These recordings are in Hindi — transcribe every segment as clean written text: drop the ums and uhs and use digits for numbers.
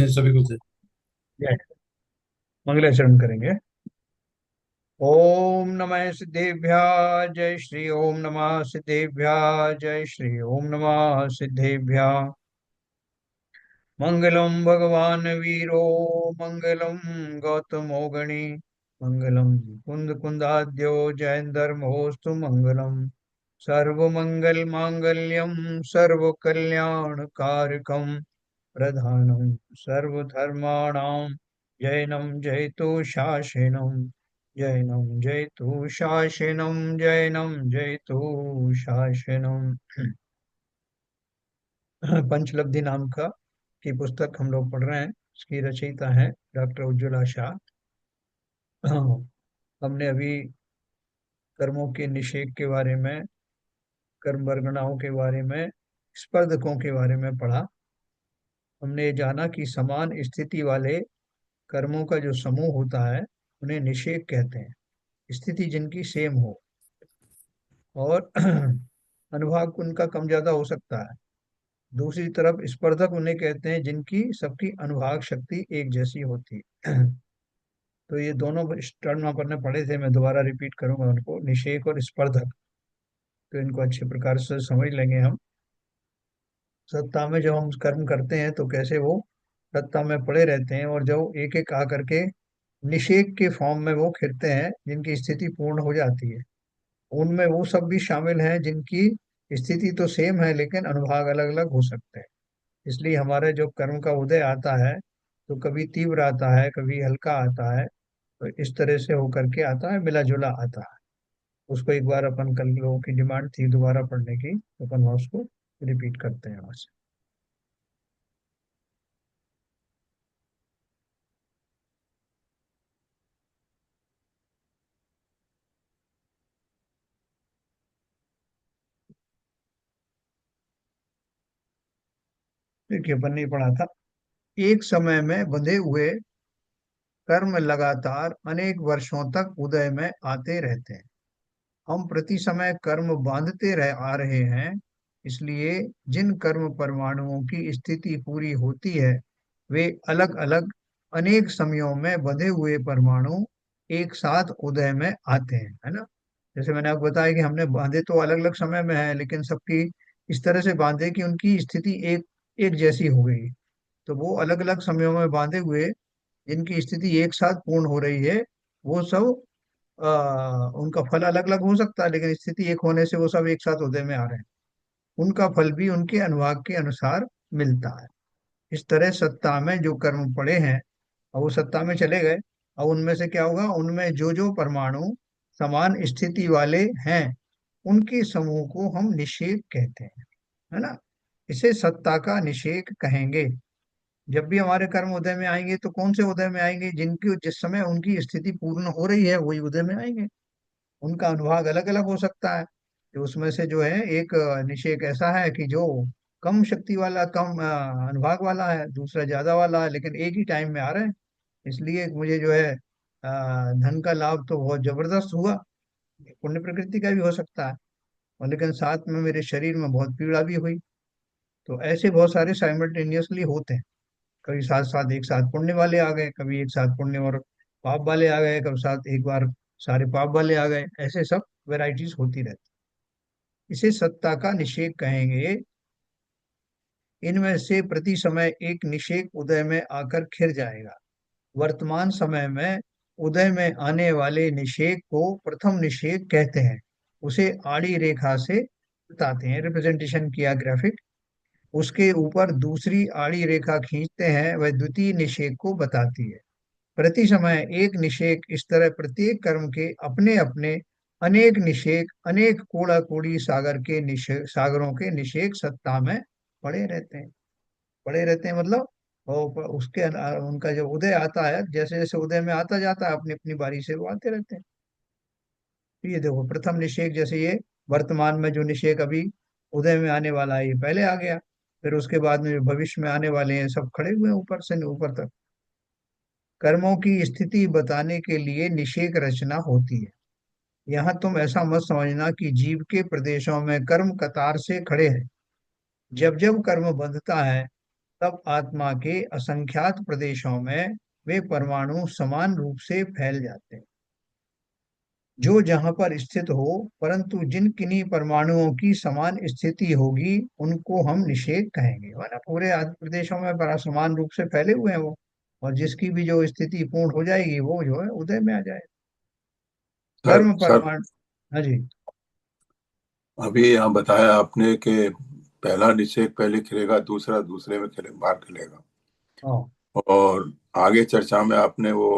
सभी कुछ है। जय मंगलाचरण करेंगे। ओम नमः सिद्धेभ्य जय श्री ओम नमः सिद्धेभ्य जय श्री ओम नमः सिद्धेभ्य। मंगलम भगवान वीरो मंगलम गौतमो गणी मंगलम कुंद कुंदाद्यो जयंदर्मोस्तु मंगलम सर्वमंगल मांगल्यम सर्वकल्याणकारकम प्रधानम सर्वधर्माणां जैनं जयतु शासनम जैनं जयतु शासनम जैनं जयतु शासनम। पंचलब्धि नाम का की पुस्तक हम लोग पढ़ रहे हैं। इसकी रचयिता है डॉक्टर उज्ज्वला शाह। हमने अभी कर्मों के निषेध के बारे में, कर्म वर्गणाओं के बारे में, स्पर्धकों के बारे में पढ़ा। हमने ये जाना कि समान स्थिति वाले कर्मों का जो समूह होता है उन्हें निषेध कहते हैं। स्थिति जिनकी सेम हो और अनुभाग उनका कम ज्यादा हो सकता है। दूसरी तरफ स्पर्धक उन्हें कहते हैं जिनकी सबकी अनुभाग शक्ति एक जैसी होती है। तो ये दोनों टर्म अपन ने पढ़े थे, मैं दोबारा रिपीट करूंगा उनको, निषेध और स्पर्धक। तो इनको अच्छे प्रकार से समझ लेंगे हम। सत्ता में जब हम कर्म करते हैं तो कैसे वो सत्ता में पड़े रहते हैं, और जब एक एक आकर के निषेध के फॉर्म में वो खिरते हैं जिनकी स्थिति पूर्ण हो जाती है। उनमें वो सब भी शामिल हैं जिनकी स्थिति तो सेम है लेकिन अनुभाग अलग अलग हो सकते हैं। इसलिए हमारे जो कर्म का उदय आता है तो कभी तीव्र आता है, कभी हल्का आता है। तो इस तरह से होकर के आता है, मिला जुला आता है। उसको एक बार अपन, कल लोगों की डिमांड थी दोबारा पढ़ने की, तो अपन उसको रिपीट करते हैं वहां से। देखिए, अपन ने पढ़ा था, एक समय में बंधे हुए कर्म लगातार अनेक वर्षों तक उदय में आते रहते हैं। हम प्रति समय कर्म बांधते रह आ रहे हैं। इसलिए जिन कर्म परमाणुओं की स्थिति पूरी होती है वे अलग अलग अनेक समयों में बंधे हुए परमाणु एक साथ उदय में आते हैं, है ना। जैसे मैंने आपको बताया कि हमने बांधे तो अलग अलग समय में है, लेकिन सबकी इस तरह से बांधे कि उनकी स्थिति एक एक जैसी हो गई। तो वो अलग अलग समयों में बांधे हुए जिनकी स्थिति एक साथ पूर्ण हो रही है, वो सब उनका फल अलग अलग हो सकता है, लेकिन स्थिति एक होने से वो सब एक साथ उदय में आ रहे हैं। उनका फल भी उनके अनुभाग के अनुसार मिलता है। इस तरह सत्ता में जो कर्म पड़े हैं और वो सत्ता में चले गए, और उनमें से क्या होगा, उनमें जो जो परमाणु समान स्थिति वाले हैं उनके समूह को हम निषेध कहते हैं, है ना। इसे सत्ता का निषेध कहेंगे। जब भी हमारे कर्म उदय में आएंगे तो कौन से उदय में आएंगे, जिनकी जिस समय उनकी स्थिति पूर्ण हो रही है वही उदय में आएंगे। उनका अनुभाग अलग अलग हो सकता है। तो उसमें से जो है एक निषेक ऐसा है कि जो कम शक्ति वाला, कम अनुभाग वाला है, दूसरा ज्यादा वाला है, लेकिन एक ही टाइम में आ रहे हैं। इसलिए मुझे जो है धन का लाभ तो बहुत जबरदस्त हुआ, पुण्य प्रकृति का भी हो सकता है, और लेकिन साथ में मेरे शरीर में बहुत पीड़ा भी हुई। तो ऐसे बहुत सारे साइमल्टेनियसली होते हैं। कभी साथ साथ एक साथ पुण्य वाले आ गए, कभी एक साथ पुण्य और पाप वाले आ गए, कभी साथ एक बार सारे पाप वाले आ गए, ऐसे सब वेराइटीज होती रहती। इसे सत्ता का निषेध कहेंगे। इनमें से प्रति समय एक निषेध उदय में आकर खिर जाएगा। वर्तमान समय में उदय में आने वाले निषेध को प्रथम निषेध कहते हैं। उसे आड़ी रेखा से बताते हैं, रिप्रेजेंटेशन किया ग्राफिक। उसके ऊपर दूसरी आड़ी रेखा खींचते हैं, वह द्वितीय निषेध को बताती है। प्रति समय एक निषेक, इस तरह प्रत्येक कर्म के अपने अपने अनेक निषेक, अनेक कूड़ा कूड़ी सागर के निषेक, सागरों के निषेक सत्ता में पड़े रहते हैं। पड़े रहते हैं मतलब, और उसके उनका जब उदय आता है, जैसे जैसे उदय में आता जाता है अपनी अपनी बारी से वो आते रहते हैं। तो ये देखो, प्रथम निषेक जैसे ये वर्तमान में जो निषेक अभी उदय में आने वाला है ये पहले आ गया। फिर उसके बाद में जो भविष्य में आने वाले हैं सब खड़े हुए हैं ऊपर से ऊपर तक। कर्मों की स्थिति बताने के लिए निषेक रचना होती है। यहाँ तुम ऐसा मत समझना कि जीव के प्रदेशों में कर्म कतार से खड़े हैं। जब जब कर्म बंधता है तब आत्मा के असंख्यात प्रदेशों में वे परमाणु समान रूप से फैल जाते हैं, जो जहां पर स्थित हो। परंतु जिन किन्हीं परमाणुओं की समान स्थिति होगी उनको हम निषेक कहेंगे, वरना पूरे प्रदेशों में बड़ा समान रूप से फैले हुए हैं वो। और जिसकी भी जो स्थिति पूर्ण हो जाएगी वो जो है उदय में आ जाए। सर कर्म सर, परमाणु। हाँ जी। अभी यहाँ बताया आपने कि पहला निषेक पहले खिलेगा, दूसरा दूसरे में खिले बाहर खिलेगा। हाँ। और आगे चर्चा में आपने वो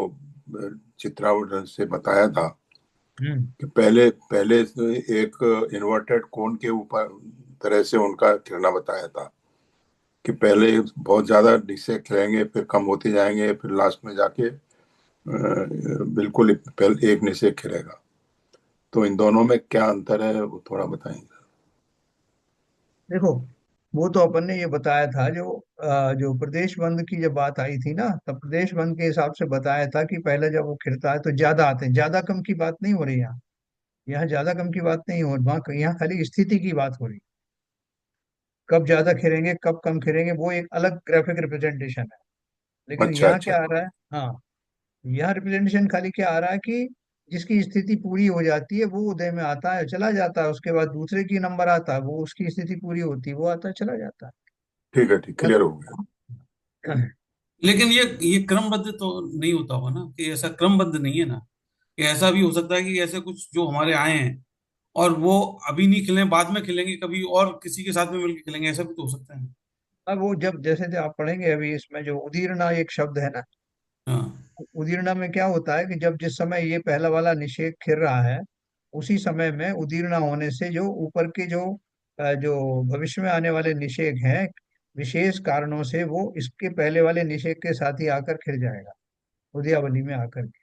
चित्रावरण से बताया था हम्म। कि पहले पहले एक इन्वर्टेड कोन के ऊपर तरह से उनका गिरना बताया था, कि पहले बहुत ज्यादा डिशे खिलेंगे, फिर कम होते जाएंगे, फिर लास्ट में जाके बिल्कुल पहले एक निषेक खिलेगा। तो इन दोनों में क्या अंतर है वो थोड़ा बताएंगे? देखो, वो तो अपन ने ये बताया था, जो प्रदेश बंद की जब बात आई थी ना, तब प्रदेश बंद के हिसाब से बताया था कि पहले जब वो खिलता है तो ज्यादा आते हैं। ज्यादा कम की बात नहीं हो रही यहाँ। यहाँ ज्यादा कम की बात नहीं हो रही, वहाँ यहाँ खाली स्थिति की बात हो रही। कब ज्यादा खिलेंगे कब कम खिलेंगे वो एक अलग ग्राफिक रिप्रेजेंटेशन है। लेकिन अच्छा यहाँ अच्छा। क्या आ रहा है? हाँ, यहाँ रिप्रेजेंटेशन खाली क्या आ रहा है कि जिसकी स्थिति पूरी हो जाती है वो उदय में आता है, चला जाता है। उसके बाद दूसरे की नंबर आता है, वो उसकी स्थिति पूरी होती है, वो आता है, चला जाता है। ठीक है, ठीक, बस। क्लियर हो गया। लेकिन ये क्रमबद्ध तो नहीं होता होगा ना, कि ऐसा क्रमबद्ध नहीं है ना, कि ऐसा भी हो सकता है कि ऐसे कुछ जो हमारे आए हैं और वो अभी नहीं खिले, बाद में खिलेंगे कभी और किसी के साथ में मिलकर खिलेंगे, ऐसा भी तो हो सकता है। अब वो जब जैसे जो आप पढ़ेंगे अभी, इसमें जो उदीरना एक शब्द है ना, हाँ। उदीरना में क्या होता है कि जब जिस समय ये पहला वाला निषेक खिल रहा है, उसी समय में उदीरना होने से जो ऊपर के जो भविष्य में आने वाले निषेक हैं, विशेष कारणों से वो इसके पहले वाले निषेक के साथ ही आकर खिल जाएगा, उदयावली में आकर के,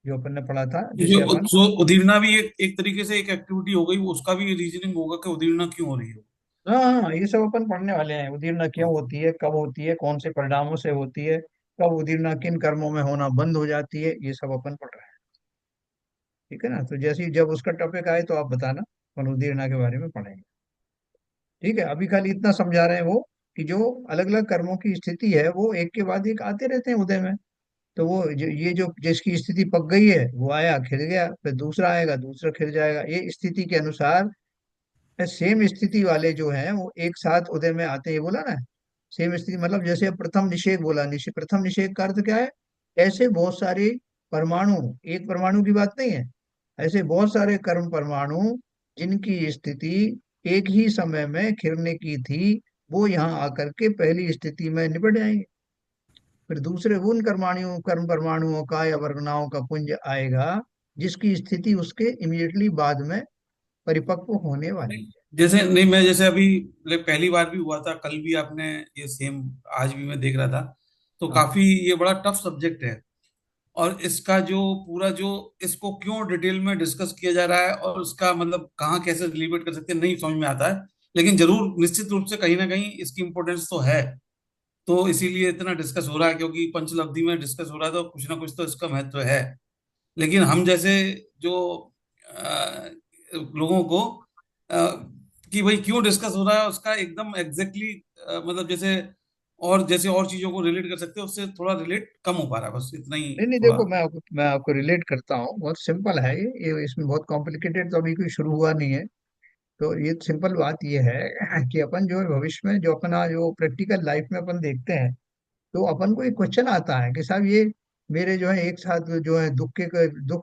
जो अपन ने पढ़ा था जो जिसे अपन। जो उदीरना भी एक तरीके से एक एक्टिविटी हो गई, वो उसका भी रीजनिंग होगा कि उदीरना क्यों हो रही है। हाँ हाँ हाँ, ये सब अपन पढ़ने वाले हैं। उदीरना क्यों हाँ। होती है, कब होती है, कौन से परिणामों से होती है, कब उदीरना किन कर्मों में होना बंद हो जाती है, ये सब अपन पढ़ रहे हैं। ठीक है ना? तो जैसे ही जब उसका टॉपिक आए तो आप बताना, अपन उदीरना के बारे में पढ़ेंगे। ठीक है, अभी खाली इतना समझा रहे हैं वो, कि जो अलग अलग कर्मों की स्थिति है वो एक के बाद एक आते रहते हैं उदय में। तो वो ये जो जिसकी स्थिति पक गई है वो आया खिल गया, फिर दूसरा आएगा, दूसरा खिल जाएगा, ये स्थिति के अनुसार। सेम स्थिति वाले जो हैं वो एक साथ उदय में आते हैं, ये बोला ना। सेम स्थिति मतलब जैसे अब प्रथम निषेक बोला, प्रथम निषेक का अर्थ क्या है? ऐसे बहुत सारे परमाणु, एक परमाणु की बात नहीं है, ऐसे बहुत सारे कर्म परमाणु जिनकी स्थिति एक ही समय में खिलने की थी, वो यहाँ आकर के पहली स्थिति में निपट जाएंगे। फिर दूसरे उन कर्म परमाणुओं का या वर्गनाओं का पुंज आएगा जिसकी स्थिति उसके इमीडिएटली बाद में परिपक्व होने वाली नहीं, है। जैसे नहीं, मैं जैसे अभी पहली बार भी हुआ था, कल भी आपने ये सेम, आज भी मैं देख रहा था, तो हाँ। काफी ये बड़ा टफ सब्जेक्ट है। और इसका जो पूरा जो इसको क्यों डिटेल में डिस्कस किया जा रहा है और उसका मतलब कहाँ कैसे रिलेट कर सकते हैं, नहीं समझ में आता है। लेकिन जरूर निश्चित रूप से कहीं ना कहीं इसकी इंपॉर्टेंस तो है। तो इसीलिए इतना डिस्कस हो रहा है, क्योंकि पंचलब्धि में डिस्कस हो रहा है तो कुछ ना कुछ तो इसका महत्व है। लेकिन हम जैसे जो लोगों को कि भाई क्यों डिस्कस हो रहा है उसका एकदम एग्जैक्टली मतलब जैसे, और जैसे और चीजों को रिलेट कर सकते हैं, उससे थोड़ा रिलेट कम हो पा रहा है, बस इतना ही नहीं नहीं, थोड़ा। देखो मैं आपको रिलेट करता हूँ, बहुत सिंपल है ये इसमें बहुत कॉम्प्लिकेटेड तो अभी कोई शुरू हुआ नहीं है। तो ये सिंपल बात ये है कि अपन जो है भविष्य में जो अपना जो प्रैक्टिकल लाइफ में अपन देखते हैं, तो अपन को एक क्वेश्चन आता है कि साहब ये मेरे जो है एक साथ जो है दुख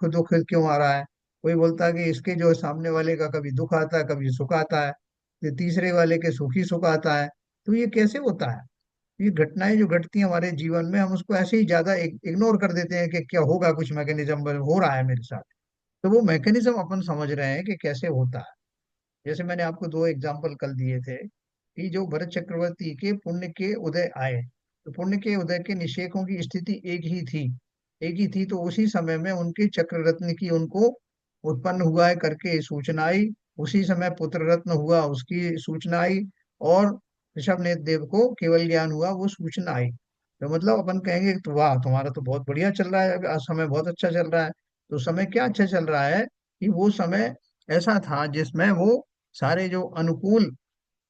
दुख क्यों आ रहा है। कोई बोलता है कि इसके जो सामने वाले का कभी दुख आता है कभी सुख आता है, फिर तीसरे वाले के सुखी सुख आता है। तो ये कैसे होता है? ये घटनाएं जो घटती हैं हमारे जीवन में, हम उसको ऐसे ही ज्यादा इग्नोर कर देते हैं कि क्या होगा, कुछ मैकेनिज्म हो रहा है मेरे साथ। तो वो मैकेनिज्म अपन समझ रहे हैं कि कैसे होता है। जैसे मैंने आपको दो एग्जाम्पल कल दिए थे कि जो भरत चक्रवर्ती के पुण्य के उदय आए, तो पुण्य के उदय के निषेकों की स्थिति एक ही थी, तो उसी समय में उनके चक्र रत्न की उनको उत्पन्न हुआ है करके सूचना आई। उसी समय पुत्र रत्न हुआ उसकी सूचना आई। और ऋषभनेत्र देव को केवल ज्ञान हुआ वो सूचना आई। तो मतलब अपन कहेंगे तो वाह, तुम्हारा तो बहुत बढ़िया चल रहा है, अभी समय बहुत अच्छा चल रहा है। तो समय क्या अच्छा चल रहा है कि वो समय ऐसा था जिसमें वो सारे जो अनुकूल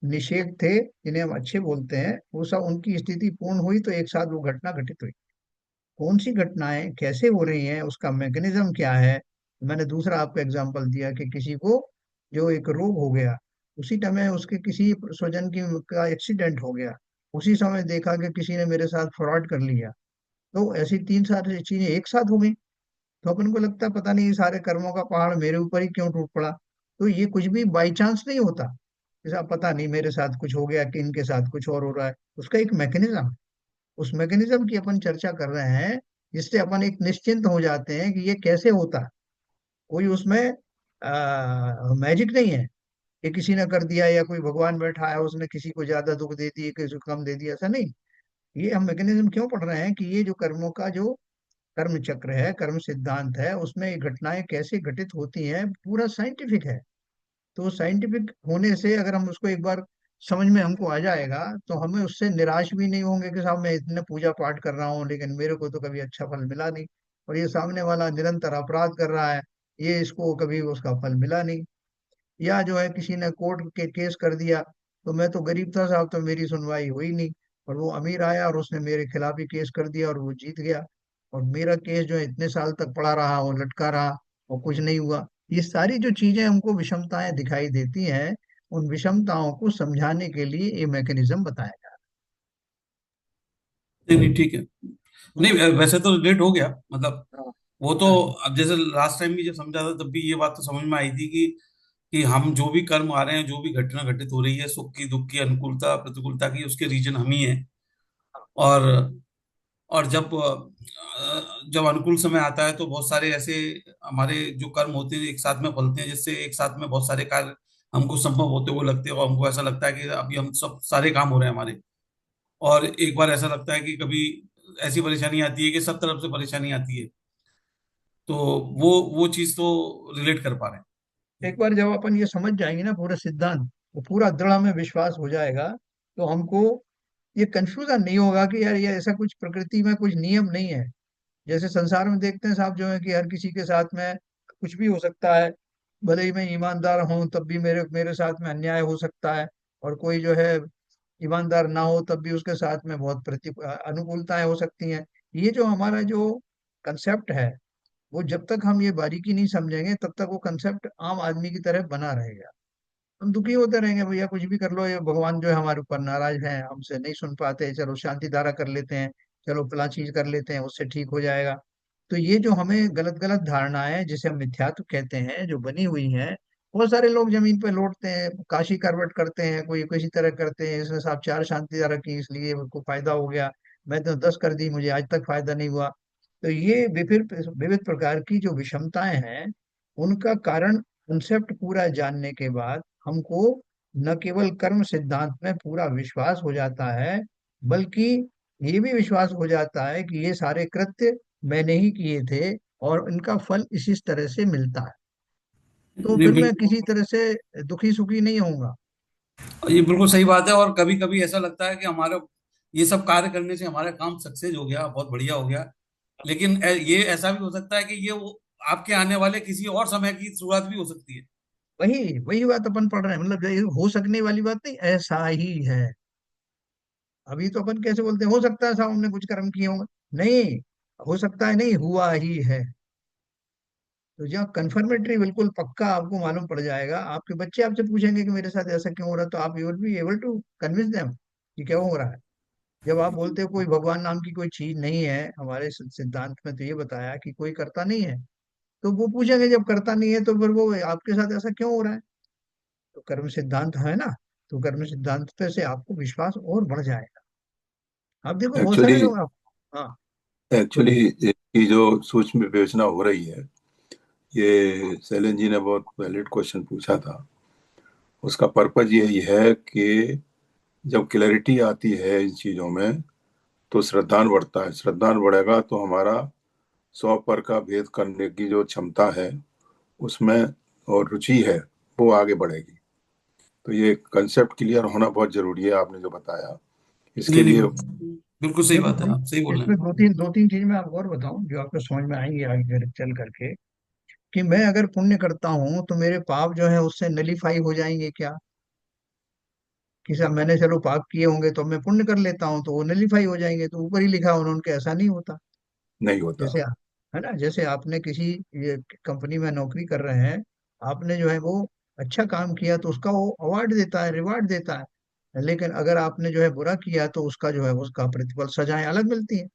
निषेध थे, जिन्हें हम अच्छे बोलते हैं, वो सब उनकी स्थिति पूर्ण हुई तो एक साथ वो घटना घटित हुई। कौन सी घटनाएं कैसे हो रही हैं, उसका मैकेनिज्म क्या है। मैंने दूसरा आपको एग्जांपल दिया कि किसी को जो एक रोग हो गया, उसी समय उसके किसी स्वजन की का एक्सीडेंट हो गया, उसी समय देखा कि किसी ने मेरे साथ फ्रॉड कर लिया, तो ऐसी तीन सारी चीजें एक साथ हो गई। तो अपन को लगता है पता नहीं ये सारे कर्मों का पहाड़ मेरे ऊपर ही क्यों टूट पड़ा। तो ये कुछ भी बाई चांस नहीं होता। जैसा पता नहीं मेरे साथ कुछ हो गया कि इनके साथ कुछ और हो रहा है, उसका एक मैकेनिज्म, उस मैकेनिज्म की अपन चर्चा कर रहे हैं, जिससे अपन एक निश्चिंत हो जाते हैं कि ये कैसे होता है। कोई उसमें मैजिक नहीं है कि किसी ने कर दिया या कोई भगवान बैठा है उसने किसी को ज्यादा दुख दे दिए किसी को कम दे दिया, ऐसा नहीं। ये हम मैकेनिज्म क्यों पढ़ रहे हैं कि ये जो कर्मों का जो कर्म चक्र है, कर्म सिद्धांत है, उसमें ये घटनाएं कैसे घटित होती हैं, पूरा साइंटिफिक है। तो साइंटिफिक होने से अगर हम उसको एक बार समझ में हमको आ जाएगा, तो हमें उससे निराश भी नहीं होंगे कि साहब मैं इतने पूजा पाठ कर रहा हूँ लेकिन मेरे को तो कभी अच्छा फल मिला नहीं, और ये सामने वाला निरंतर अपराध कर रहा है, ये इसको कभी उसका फल मिला नहीं। या जो है किसी ने कोर्ट के केस कर दिया, तो मैं तो गरीब था साहब तो मेरी सुनवाई हुई नहीं, और वो अमीर आया और उसने मेरे खिलाफ ही केस कर दिया और वो जीत गया, और मेरा केस जो है इतने साल तक पड़ा रहा और लटका रहा और कुछ नहीं हुआ। ये सारी जो चीजें हमको विषमताएं दिखाई देती हैं, उन विषमताओं को समझाने के लिए ये मैकेनिज्म बताया जा नहीं नहीं, ठीक है। रहा नहीं, वैसे तो रिलेट हो गया, मतलब है। हाँ, वो तो, हाँ, अब जैसे लास्ट टाइम भी जब समझा था तब भी ये बात तो समझ में आई थी कि हम जो भी कर्म आ रहे हैं, जो भी घटना घटित हो रही है, सुख की दुख की, अनुकूलता प्रतिकूलता की, उसके रीजन हम ही हैं। और जब अनुकूल समय आता है तो बहुत सारे ऐसे हमारे जो कर्म होते हैं एक साथ में फलते हैं, जिससे एक साथ में बहुत सारे कार्य हमको संभव होते हुए लगते हैं, और हमको ऐसा लगता है कि अभी हम सब सारे काम हो रहे हैं हमारे। और एक बार ऐसा लगता है कि कभी ऐसी परेशानी आती है कि सब तरफ से परेशानी आती है। तो वो चीज तो रिलेट कर पा रहे एक हैं। बार जब अपन ये समझ जाएंगे ना पूरा सिद्धांत, वो पूरा दृढ़ में विश्वास हो जाएगा, तो हमको ये कंफ्यूजन नहीं होगा कि यार ये ऐसा कुछ प्रकृति में कुछ नियम नहीं है। जैसे संसार में देखते हैं साहब जो है कि हर किसी के साथ में कुछ भी हो सकता है, भले ही मैं ईमानदार हूं तब भी मेरे मेरे साथ में अन्याय हो सकता है, और कोई जो है ईमानदार ना हो तब भी उसके साथ में बहुत अनुकूलताएं हो सकती हैं। ये जो हमारा जो कंसेप्ट है, वो जब तक हम ये बारीकी नहीं समझेंगे तब तक वो कंसेप्ट आम आदमी की तरह बना रहेगा। हम दुखी होते रहेंगे, भैया कुछ भी कर लो, ये भगवान जो है हमारे ऊपर नाराज है, हमसे नहीं सुन पाते, चलो शांति धारा कर लेते हैं, चलो फला चीज कर लेते हैं उससे ठीक हो जाएगा। तो ये जो हमें गलत गलत धारणाएं जिसे हम मिथ्यात्व कहते हैं जो बनी हुई हैं, बहुत सारे लोग जमीन पे लौटते हैं, काशी करवट करते हैं, कोई किसी तरह करते हैं, इसने साहब 4 शांति धारा की इसलिए उनको फायदा हो गया, मैं तो 10 कर दी मुझे आज तक फायदा नहीं हुआ। तो ये विभिन्न विविध प्रकार की जो विषमताएं हैं, उनका कारण कंसेप्ट पूरा जानने के बाद हमको न केवल कर्म सिद्धांत में पूरा विश्वास हो जाता है, बल्कि ये भी विश्वास हो जाता है कि ये सारे कृत्य मैंने ही किए थे और इनका फल इसी तरह से मिलता है। तो नहीं, फिर मैं बिल्कुल। किसी तरह से दुखी सुखी नहीं होऊंगा। ये बिल्कुल सही बात है, और कभी कभी ऐसा लगता है कि हमारा ये सब कार्य करने से हमारा काम सक्सेस हो गया, बहुत बढ़िया हो गया। लेकिन ये ऐसा भी हो सकता है कि ये वो आपके आने वाले किसी और समय की शुरुआत भी हो सकती है। वही वही बात अपन पढ़ रहे हैं, मतलब ये हो सकने वाली बात नहीं, ऐसा ही है। अभी तो अपन कैसे बोलते हैं हो सकता है साहब हमने कुछ कर्म किए होंगे, नहीं, हो सकता है नहीं, हुआ ही है। तो जहाँ कन्फर्मेटरी बिल्कुल पक्का आपको मालूम पड़ जाएगा, आपके बच्चे आपसे पूछेंगे कि मेरे साथ ऐसा क्यों हो रहा है, तो आप you will be able to convince them कि क्यों हो रहा है। जब आप बोलते हो कोई भगवान नाम की कोई चीज नहीं है, हमारे सिद्धांत में तो ये बताया कि कोई करता नहीं है, तो वो पूछेंगे जब करता नहीं है तो फिर वो आपके साथ ऐसा क्यों हो रहा है। तो कर्म सिद्धांत है ना, तो कर्म सिद्धांत पे से आपको विश्वास और बढ़ जाएगा। आप देखो बहुत एक्चुअली सारे लोग आप, हाँ एक्चुअली बोलिए। की जो सूक्ष्म विवेचना हो रही है, ये शैलेंद्र जी ने बहुत वैलिड क्वेश्चन पूछा था। उसका पर्पज यही है कि जब क्लैरिटी आती है इन चीजों में तो श्रद्धान बढ़ता है, श्रद्धान बढ़ेगा तो हमारा 100 पर का भेद करने की जो क्षमता है उसमें और रुचि है वो आगे बढ़ेगी। तो ये कंसेप्ट क्लियर होना बहुत जरूरी है, आपने जो बताया नहीं इसके नहीं, लिए। बिल्कुल सही देखो बात है, आप सही बोल रहे इसमें हैं। दो तीन चीज मैं आपको और बताऊं जो आपको समझ में आएंगे आगे चल करके, कि मैं अगर पुण्य करता हूँ तो मेरे पाप जो है उससे नलीफाई हो जाएंगे क्या। कि साहब मैंने चलो पाप किए होंगे तो मैं पुण्य कर लेता हूँ तो वो नलीफाई हो जाएंगे, तो ऊपर ही लिखा है उन्होंने कि ऐसा नहीं होता। नहीं होता। जैसे है ना, जैसे आपने किसी ये कंपनी में नौकरी कर रहे हैं, आपने जो है वो अच्छा काम किया तो उसका वो अवार्ड देता है, रिवार्ड देता है। लेकिन अगर आपने जो है बुरा किया तो उसका जो है उसका प्रतिफल, सजाएं अलग मिलती हैं।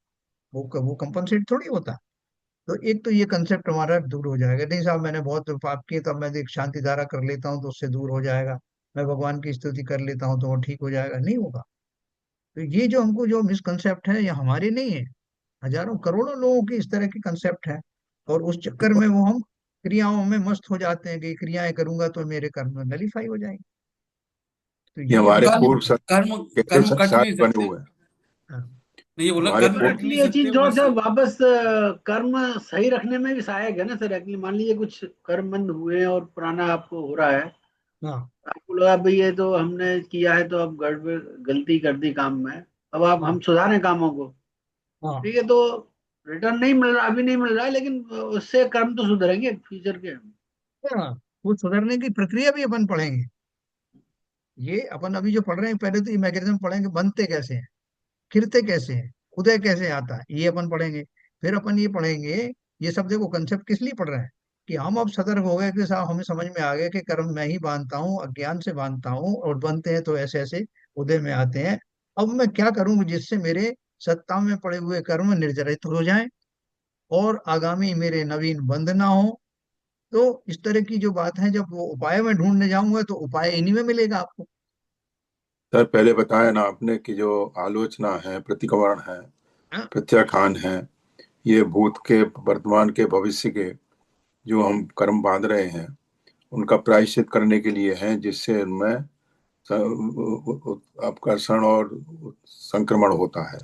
वो कंपनसेट थोड़ी होता। तो एक तो ये कंसेप्ट हमारा दूर हो जाएगा, नहीं साहब मैंने बहुत पाप किए तो अब मैं एक शांति धारा कर लेता हूँ तो उससे दूर हो जाएगा, मैं भगवान की स्तुति कर लेता हूँ तो वो ठीक हो जाएगा, नहीं होगा। तो ये जो हमको जो मिसकंसेप्ट है ये हमारे नहीं है, हजारों करोड़ों लोगों की इस तरह की कंसेप्ट है। और उस चक्कर में वो हम क्रियाओं में मस्त हो जाते हैं कि क्रियाएं करूंगा तो मेरे कर्म नलीफाई हो जाएंगे। तो ये ये हमारे हमको कर्म पूर्व कर्म कैसे कर्म कट संस्कार नहीं बने सकते। हुए हैं। हाँ, नहीं, ये बोला हमारे कर्म तो कट नहीं एक्चुअली ये सकते चीज थोड़ा सा वैसे। वापस कर्म सही रखने में भी सहायक है ना सर। एक्चुअली मान लीजिए कुछ कर्म बंद हुए और पुराना आपको हो रहा है, हाँ, आपको लगा भाई ये तो हमने किया है तो अब गड़बड़ गलती कर दी काम में, अब आप हम हाँ, सुधारें कामों को। हाँ, ठीक है, तो रिटर्न नहीं मिल रहा, अभी नहीं मिल रहा है, लेकिन उससे कर्म तो सुधरेंगे फ्यूचर के। हाँ। वो सुधरने की प्रक्रिया भी अपन पढ़ेंगे। ये अपन अभी जो पढ़ रहे हैं पहले तो ये मैकेनिज्म पढ़ेंगे, बनते कैसे हैं, खिलते कैसे हैं, उदय कैसे आता है, ये अपन पढ़ेंगे। फिर अपन ये पढ़ेंगे, ये सब देखो कंसेप्ट किस लिए पढ़ रहे हैं, कि हम अब सतर्क हो गए कि साहब हमें समझ में आ गया कि कर्म मैं ही बांधता हूँ, अज्ञान से बांधता हूँ और बनते हैं तो ऐसे ऐसे उदय में आते हैं। अब मैं क्या करूं जिससे मेरे सत्ता में पड़े हुए कर्म निर्जरित हो जाएं और आगामी मेरे नवीन बंध ना हो। तो इस तरह की जो बात है, जब वो उपाय में ढूंढने जाऊंगा तो उपाय इन्हीं में मिलेगा आपको। सर पहले बताया ना आपने कि जो आलोचना है, प्रतिक्रमण है, हाँ, प्रत्याख्यान है, ये भूत के, वर्तमान के, भविष्य के जो हम कर्म बांध रहे हैं उनका प्रायश्चित करने के लिए है, जिससे उनमें आकर्षण और संक्रमण होता है,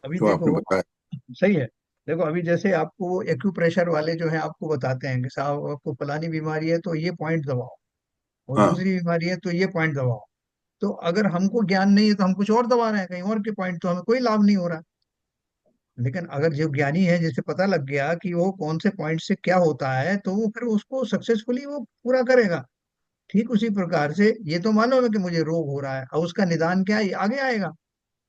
अभी जो आपने देखो, बताया। सही है। देखो अभी जैसे आपको एक्यूप्रेशर वाले जो है आपको बताते हैं कि साहब आपको फलानी बीमारी है तो ये पॉइंट दबाओ, और हाँ दूसरी बीमारी है तो ये पॉइंट दबाओ। तो अगर हमको ज्ञान नहीं है तो हम कुछ और दबा रहे हैं कहीं और के पॉइंट, तो हमें कोई लाभ नहीं हो रहा। लेकिन अगर जो ज्ञानी है जिसे पता लग गया कि वो कौन से पॉइंट से क्या होता है, तो वो फिर उसको सक्सेसफुली वो पूरा करेगा। ठीक उसी प्रकार से ये तो मालूम है कि मुझे रोग हो रहा है, अब उसका निदान क्या है ये आगे आएगा,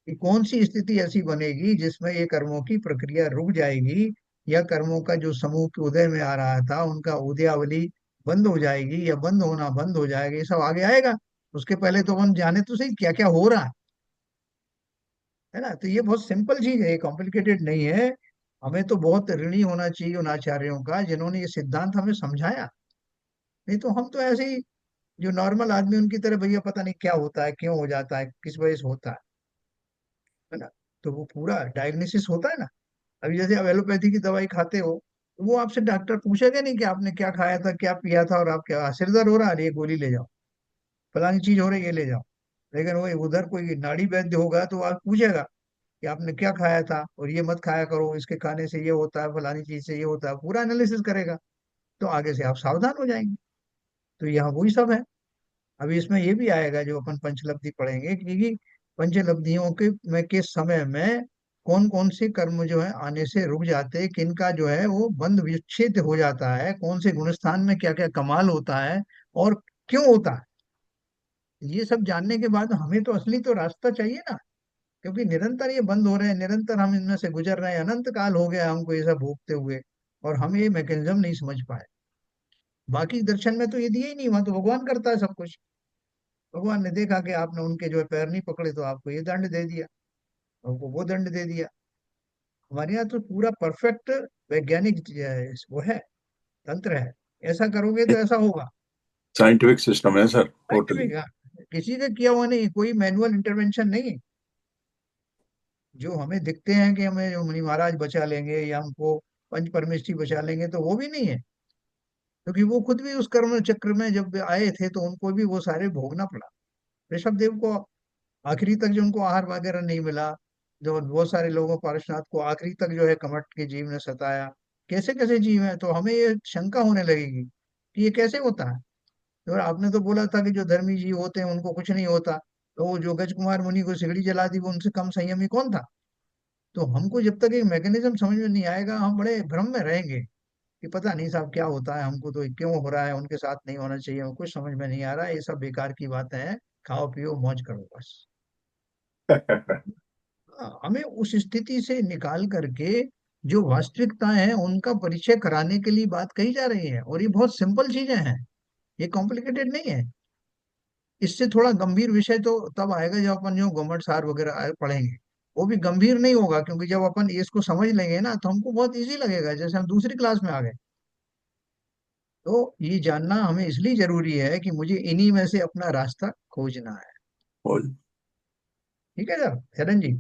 कि कौन सी स्थिति ऐसी बनेगी जिसमें ये कर्मों की प्रक्रिया रुक जाएगी, या कर्मों का जो समूह के उदय में आ रहा था उनका उदयावली बंद हो जाएगी या बंद होना बंद हो जाएगा, ये सब आगे आएगा। उसके पहले तो हम जाने तो सही क्या क्या हो रहा है ना। तो ये बहुत सिंपल चीज है, ये कॉम्प्लिकेटेड नहीं है। हमें तो बहुत ऋणी होना चाहिए उन आचार्यों का जिन्होंने ये सिद्धांत हमें समझाया। नहीं तो हम तो ऐसे ही जो नॉर्मल आदमी उनकी तरह, भैया पता नहीं क्या होता है, क्यों हो जाता है, किस वजह से होता है ना। तो वो पूरा डायग्नोसिस होता है ना। अभी जैसे आप एलोपैथी की दवाई खाते हो, तो वो आपसे डॉक्टर पूछेगा नहीं कि आपने क्या खाया था, क्या पिया था, और आप क्या सिर दर्द हो रहा है, अरे ये गोली ले जाओ, फलानी चीज हो रही है ये ले जाओ। लेकिन वो उधर कोई नाड़ी वैद्य होगा तो आप पूछेगा कि आपने क्या खाया था और ये मत खाया करो, इसके खाने से ये होता है, फलानी चीज से ये होता है, पूरा एनालिसिस करेगा। तो आगे से आप सावधान हो जाएंगे। तो यहाँ वही सब है। अभी इसमें ये भी आएगा जो अपन पंचलब्धि पढ़ेंगे कि पंचलब्धियों के समय में कौन कौन से कर्म जो है आने से रुक जाते हैं, किनका जो है वो बंद विच्छेद हो जाता है, कौन से गुणस्थान में क्या क्या कमाल होता है और क्यों होता है। ये सब जानने के बाद हमें तो असली तो रास्ता चाहिए ना, क्योंकि निरंतर ये बंद हो रहे हैं, निरंतर हम इनमें से गुजर रहे हैं, अनंत काल हो गया हमको ये सब भोगते हुए, और हम ये मैकेनिज्म नहीं समझ पाए। बाकी दर्शन में तो ये दिया ही नहीं, वहां तो भगवान करता है सब कुछ। भगवान ने देखा कि आपने उनके जो है पैर नहीं पकड़े तो आपको ये दंड दे दिया, आपको वो दंड दे दिया। हमारे यहाँ तो पूरा परफेक्ट वैज्ञानिक वो है, तंत्र है। ऐसा करोगे तो ऐसा होगा। साइंटिफिक सिस्टम है सर, टोटली। साइंटिफिक, किसी का किया हुआ नहीं, कोई मैनुअल इंटरवेंशन नहीं। जो हमें दिखते हैं कि हमें जो मुनि महाराज बचा लेंगे या हमको पंच परमेष्ठी बचा लेंगे, तो वो भी नहीं है। क्योंकि वो खुद भी उस कर्म चक्र में जब आए थे तो उनको भी वो सारे भोगना पड़ा। ऋषभ देव को आखिरी तक जो उनको आहार वगैरह नहीं मिला, जो बहुत सारे लोगों, पार्श्वनाथ को आखिरी तक जो है कमट के जीव ने सताया, कैसे कैसे जीव है, तो हमें ये शंका होने लगेगी कि ये कैसे होता है। तो आपने तो बोला था कि जो धर्मी जीव होते हैं उनको कुछ नहीं होता, तो वो जो गज कुमार मुनि को सिगड़ी जला दी वो उनसे कम संयमी कौन था। तो हमको जब तक ये मैकेनिज्म समझ में नहीं आएगा हम बड़े भ्रम में रहेंगे कि पता नहीं साहब क्या होता है, हमको तो क्यों हो रहा है, उनके साथ नहीं होना चाहिए, कुछ समझ में नहीं आ रहा है, ये सब बेकार की बातें हैं। खाओ पियो मौज करो बस। हमें उस स्थिति से निकाल करके जो वास्तविकता है उनका परिचय कराने के लिए बात कही जा रही है, और ये बहुत सिंपल चीजें हैं, ये कॉम्प्लिकेटेड नहीं है। इससे थोड़ा गंभीर विषय तो तब आएगा जब अपन जो गवर्नमेंट सार वगैरह पढ़ेंगे। वो भी गंभीर नहीं होगा, क्योंकि जब अपन इसको समझ लेंगे ना तो हमको बहुत इजी लगेगा, जैसे हम दूसरी क्लास में आ गए। तो ये जानना हमें इसलिए जरूरी है कि मुझे इन्हीं में से अपना रास्ता खोजना है। और ठीक है सर, चरण जी।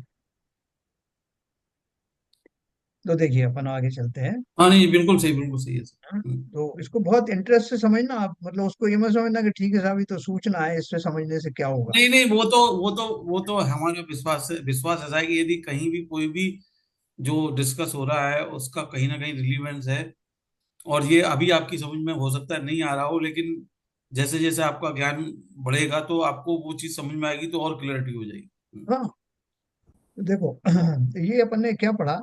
तो देखिए अपन आगे चलते हैं। हाँ नहीं, बिल्कुल सही है सर। हाँ, तो इसको बहुत इंटरेस्ट से समझना आप, मतलब उसको ये मत समझना कि ठीक है साहब ये तो सूचना है, इससे समझने से क्या होगा। नहीं नहीं, वो तो हमारा विश्वास ऐसा है कि यदि कहीं भी कोई भी जो डिस्कस हो रहा है उसका कहीं ना कहीं रिलीवेंस है, और ये अभी आपकी समझ में हो सकता है नहीं आ रहा हो, लेकिन जैसे जैसे आपका ज्ञान बढ़ेगा तो आपको वो चीज समझ में आएगी, तो और क्लैरिटी हो जाएगी। हाँ, तो देखो ये अपन ने क्या पढ़ा,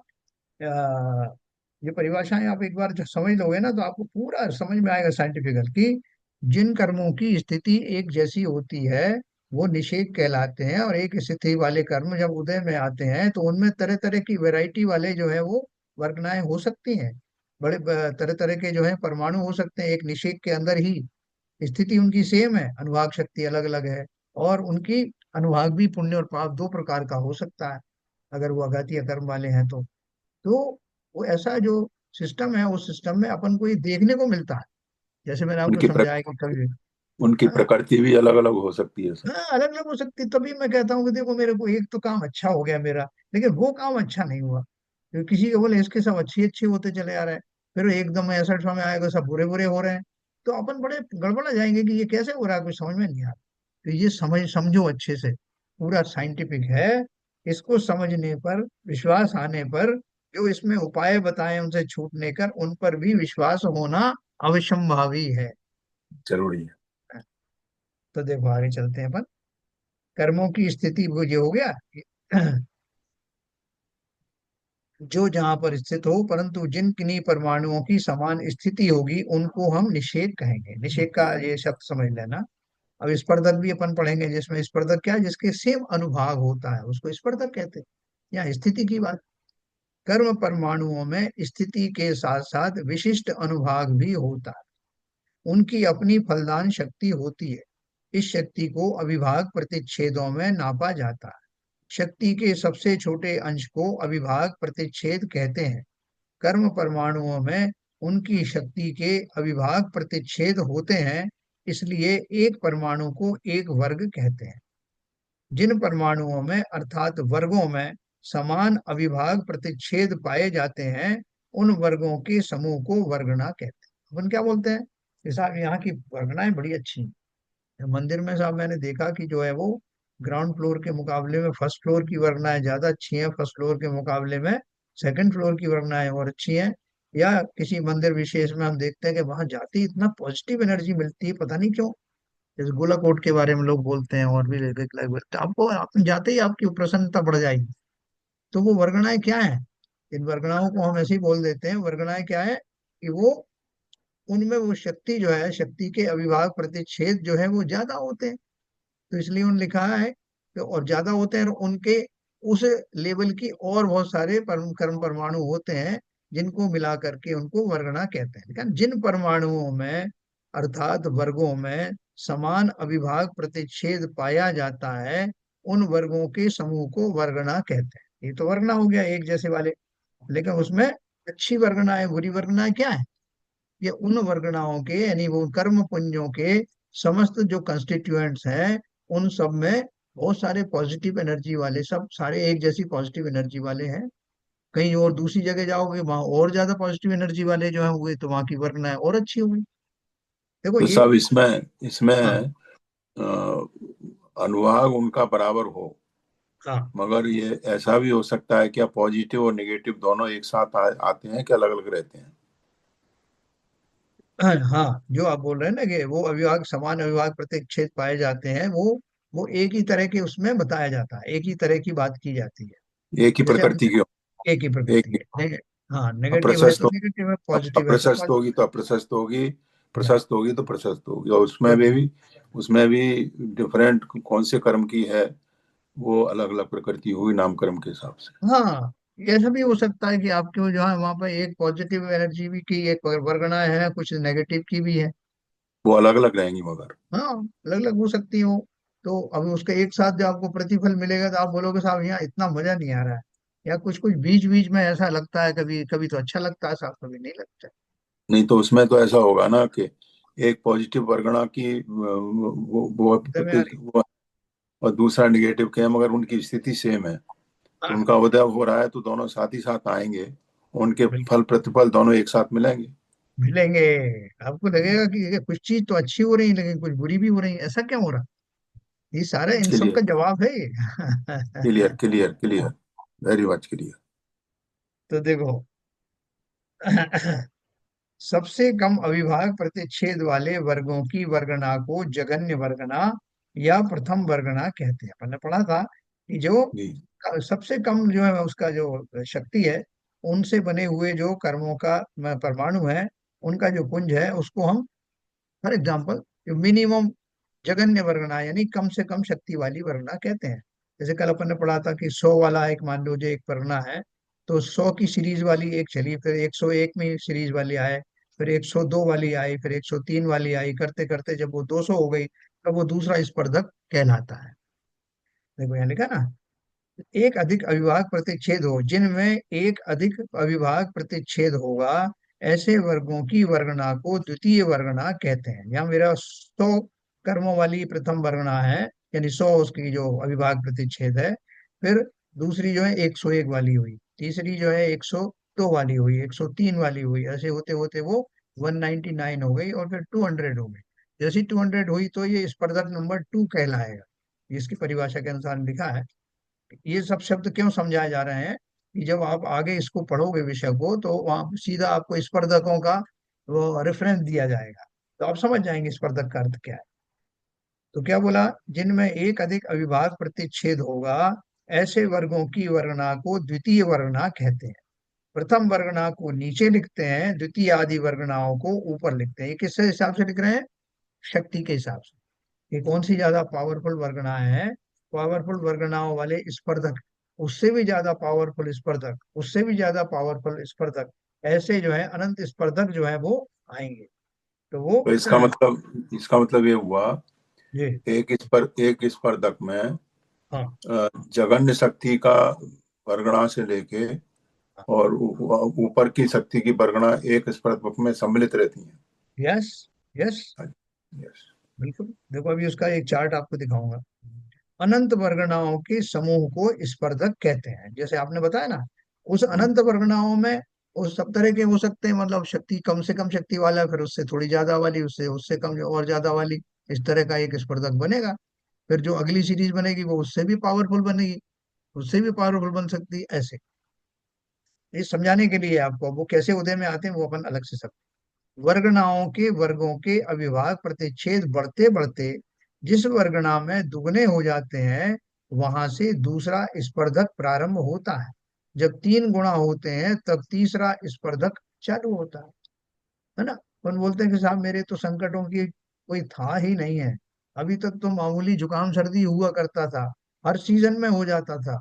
ये परिभाषाएं आप एक बार जो समझ लोगे ना तो आपको पूरा समझ में आएगा साइंटिफिकल कि जिन कर्मों की स्थिति एक जैसी होती है वो निषेध कहलाते हैं, और एक स्थिति वाले कर्म जब उदय में आते हैं तो उनमें तरह तरह की वैरायटी वाले जो है वो वर्गनाएं हो सकती हैं। बड़े तरह तरह के जो है परमाणु हो सकते हैं, एक निषेध के अंदर ही स्थिति उनकी सेम है, अनुभाग शक्ति अलग अलग है, और उनकी अनुभाग भी पुण्य और पाप दो प्रकार का हो सकता है अगर वो अघातीय कर्म वाले हैं तो वो ऐसा जो सिस्टम है उस सिस्टम में अपन को ये देखने को मिलता है, जैसे मैंने आपको उनकी समझाया कि कभी। उनकी हाँ, प्रकृति भी अलग अलग हो सकती है सर। हाँ अलग अलग हो सकती है, तभी मैं कहता हूँ कि देखो मेरे को एक तो काम अच्छा हो गया मेरा, लेकिन वो काम अच्छा नहीं हुआ, क्योंकि किसी के बोले इसके सब अच्छे अच्छे होते चले आ रहे हैं, फिर एकदम ऐसा समय आएगा सब बुरे बुरे हो रहे हैं, तो अपन बड़े गड़बड़ा जाएंगे कि ये कैसे हो रहा है, कुछ समझ में नहीं आ रहा। तो ये समझो अच्छे से, पूरा साइंटिफिक है। इसको समझने पर, विश्वास आने पर, जो इसमें उपाय बताए उनसे छूटने कर उन पर भी विश्वास होना अवश्यंभावी है। जरूरी है। तो देखो आगे चलते हैं अपन। कर्मों की स्थिति वो ये हो गया जो जहां पर स्थित हो, परंतु जिन किन्हीं परमाणुओं की समान स्थिति होगी उनको हम निषेध कहेंगे। निषेध का ये शब्द समझ लेना। अब स्पर्धक भी अपन पढ़ेंगे, जिसमें स्पर्धक क्या है, जिसके सेम अनुभाग होता है उसको स्पर्धक कहते हैं। यहाँ स्थिति की बात, कर्म परमाणुओं में स्थिति के साथ साथ विशिष्ट अनुभाग भी होता है, उनकी अपनी फलदान शक्ति होती है। इस शक्ति को अविभाग प्रतिच्छेदों में नापा जाता है। शक्ति के सबसे छोटे अंश को अविभाग प्रतिच्छेद कहते हैं। कर्म परमाणुओं में उनकी शक्ति के अविभाग प्रतिच्छेद होते हैं, इसलिए एक परमाणु को एक वर्ग कहते हैं। जिन परमाणुओं में अर्थात वर्गों में समान अविभाग प्रतिच्छेद पाए जाते हैं उन वर्गों के समूह को वर्गना कहते हैं। अपन क्या बोलते हैं कि साहब यहाँ की वर्गनाएं बड़ी अच्छी हैं। मंदिर में साहब मैंने देखा कि जो है वो ग्राउंड फ्लोर के मुकाबले में फर्स्ट फ्लोर की वर्गनाएं ज्यादा अच्छी हैं, फर्स्ट फ्लोर के मुकाबले में सेकंड फ्लोर की वर्गनाएं और अच्छी हैं। या किसी मंदिर विशेष में हम देखते हैं कि वहां जाते ही इतना पॉजिटिव एनर्जी मिलती है, पता नहीं क्यों। जैसे गोलाकोट के बारे में लोग बोलते हैं और भी तो आपको आप जाते ही आपकी प्रसन्नता बढ़ जाएगी। तो वो वर्गणाएं क्या है, इन वर्गणाओं को हम ऐसे ही बोल देते हैं। वर्गणाएं क्या है कि वो उनमें वो शक्ति जो है, शक्ति के अविभाग प्रतिच्छेद जो है वो ज्यादा होते हैं, तो इसलिए उन लिखा है कि और ज्यादा होते हैं, और उनके उस लेवल की और बहुत सारे कर्म परमाणु होते हैं जिनको मिला करके उनको वर्गणा कहते हैं। लेकिन जिन परमाणुओं में अर्थात वर्गों में समान अविभाग प्रतिच्छेद पाया जाता है उन वर्गों के समूह को वर्गणा कहते हैं। ये तो वर्गणा हो गया एक जैसे वाले, लेकिन उसमें अच्छी वर्गणा है बुरी वर्गणा है क्या है, ये उन वर्गणाओं के यानी वो कर्म पुंजों के समस्त जो कंस्टिट्यूएंट्स हैं उन सब में बहुत सारे पॉजिटिव एनर्जी वाले, सब सारे एक जैसी पॉजिटिव एनर्जी वाले हैं। कहीं और दूसरी जगह जाओगे वहां और ज्यादा पॉजिटिव एनर्जी वाले जो है हुए, तो वहां की वर्गनाएं और अच्छी हुई। देखो तो ये। सब इसमें इसमें हाँ। अनुभाग उनका बराबर हो, हाँ। मगर ये ऐसा भी हो सकता है क्या पॉजिटिव और नेगेटिव दोनों एक साथ आते हैं कि अलग अलग रहते हैं? हाँ, जो आप बोल रहे हैं ना कि वो अविभाग समान अविभाग प्रतिच्छेद पाए जाते हैं, वो एक ही तरह के उसमें बताया जाता है, एक ही तरह की बात की जाती है। एक ही जैसे प्रकृति की हो, एक ही एक प्रकृति ही है हाँ, नेगेटिव है अप्रशस्त तो हो, नेगेटिव है, पॉजिटिव है तो अप्रशस्त पॉजिटिव। होगी तो अप्रशस्त होगी, प्रशस्त होगी तो प्रशस्त होगी, और उसमें भी डिफरेंट कौन से कर्म की है, वो अलग अलग प्रकृति होगी नामकर्म के हिसाब से। हाँ, ऐसा भी हो सकता है कि आपके जो है वहां पर एक पॉजिटिव एनर्जी भी की एक वर्गना है, कुछ नेगेटिव की भी है। वो अलग अलग रहेंगी मगर। हाँ, अलग अलग हो सकती हो। तो अभी उसका एक साथ जो आपको प्रतिफल मिलेगा तो आप बोलोगे साहब यहाँ इतना मजा नहीं आ रहा है, या कुछ कुछ बीच बीच में ऐसा लगता है, कभी कभी तो अच्छा लगता है साहब, कभी नहीं लगता। नहीं तो उसमें तो ऐसा होगा ना कि एक पॉजिटिव परगना की उदय में आ रही। वो और दूसरा निगेटिव के हैं, मगर उनकी स्थिति सेम है, तो हाँ, उनका उदय हो रहा है तो दोनों साथ ही साथ आएंगे, उनके बिल्कुल फल प्रतिफल दोनों एक साथ मिलेंगे। मिलेंगे। आपको लगेगा कि ये कुछ चीज तो अच्छी हो रही है लेकिन कुछ बुरी भी हो रही है, ऐसा क्यों हो रहा? ये सारा इन सब क्लियर का जवाब है ये। Clear clear clear, very much clear. तो देखो, सबसे कम अविभाज्य प्रतिच्छेद वाले वर्गों की वर्गना को जगन्य वर्गना या प्रथम वर्गना कहते हैं। अपन ने पढ़ा था कि जो जी सबसे कम जो है उसका जो शक्ति है, उनसे बने हुए जो कर्मों का परमाणु है, उनका जो पुंज है, उसको हम फॉर एग्जाम्पल मिनिमम जगन्य वर्गना यानी कम से कम शक्ति वाली वर्गना कहते हैं। जैसे कल अपन ने पढ़ा था कि 100 वाला एक मान लो जो एक वर्गना है, तो 100 की सीरीज वाली एक चली, फिर 101 में सीरीज वाली आए, फिर 102 वाली आई, फिर 103 वाली आई, करते करते जब वो 200 हो गई, तब वो दूसरा स्पर्धक कहलाता है। देखो यहाँ लिखा ना, एक अधिक अविभाज्य प्रतिच्छेद हो, जिनमें एक अधिक अविभाज्य प्रतिच्छेद होगा, ऐसे वर्गों की वर्गना को द्वितीय वर्गना कहते हैं। यहाँ मेरा 100 कर्मों वाली प्रथम वर्गना है, यानी 100 उसकी जो अविभाज्य प्रतिच्छेद है। फिर दूसरी जो है 101 वाली हुई, तीसरी जो है 102 वाली हुई, 103 वाली हुई, ऐसे होते होते वो 199 हो गई, और फिर 200 हो गई। जैसी 200 हुई तो ये स्पर्धक नंबर 2 कहलाएगा। इसकी परिभाषा के अनुसार लिखा है। ये सब शब्द क्यों समझाए जा रहे हैं कि जब आप आगे इसको पढ़ोगे विषय को, तो वहां सीधा आपको स्पर्धकों का वो रेफरेंस दिया जाएगा, तो आप समझ जाएंगे स्पर्धक का अर्थ क्या है। तो क्या बोला, जिनमें एक अधिक अविभाज्य प्रतिच्छेद होगा, ऐसे वर्गों की वर्गना को द्वितीय वर्गना कहते हैं। प्रथम वर्गना को नीचे लिखते हैं, द्वितीय आदि वर्गनाओं को ऊपर लिखते हैं। ये किस हिसाब से लिख रहे हैं? शक्ति के हिसाब से, कि कौन सी ज्यादा पावरफुल वर्गनाएं हैं। पावरफुल वर्गनाओं वाले स्पर्धक, उससे भी ज्यादा पावरफुल स्पर्धक, उससे भी ज्यादा पावरफुल स्पर्धक, ऐसे जो है अनंत स्पर्धक जो है वो आएंगे। तो वो तो इसका मतलब ये हुआ, ये एक स्पर्धक में हाँ जघन्य शक्ति का परगणा से लेके और ऊपर की शक्ति की परगणा एक स्पर्धक में सम्मिलित रहती हैं। Yes yes, yes. बिल्कुल। देखो अभी उसका एक चार्ट आपको दिखाऊंगा। अनंत वर्गनाओं के समूह को स्पर्धक कहते हैं, जैसे आपने बताया ना। उस अनंत वर्गनाओं में उस सब तरह के हो सकते हैं, मतलब शक्ति कम से कम शक्ति वाला, फिर उससे थोड़ी ज्यादा वाली, उससे उससे कम और ज्यादा वाली, इस तरह का एक स्पर्धक बनेगा। फिर जो अगली सीरीज बनेगी वो उससे भी पावरफुल बनेगी, उससे भी पावरफुल बन सकती है, ऐसे। ये समझाने के लिए आपको, वो कैसे उदय में आते हैं वो अपन अलग से सब। वर्गनाओं के वर्गों के अविभाज्य प्रतिच्छेद बढ़ते बढ़ते जिस वर्गना में दुगने हो जाते हैं, वहां से दूसरा स्पर्धक प्रारंभ होता है। जब 3 गुणा होते हैं तब तीसरा स्पर्धक चालू होता है ना। अपन बोलते हैं कि साहब मेरे तो संकटों की कोई था ही नहीं है, अभी तक तो मामूली जुकाम सर्दी हुआ करता था, हर सीजन में हो जाता था,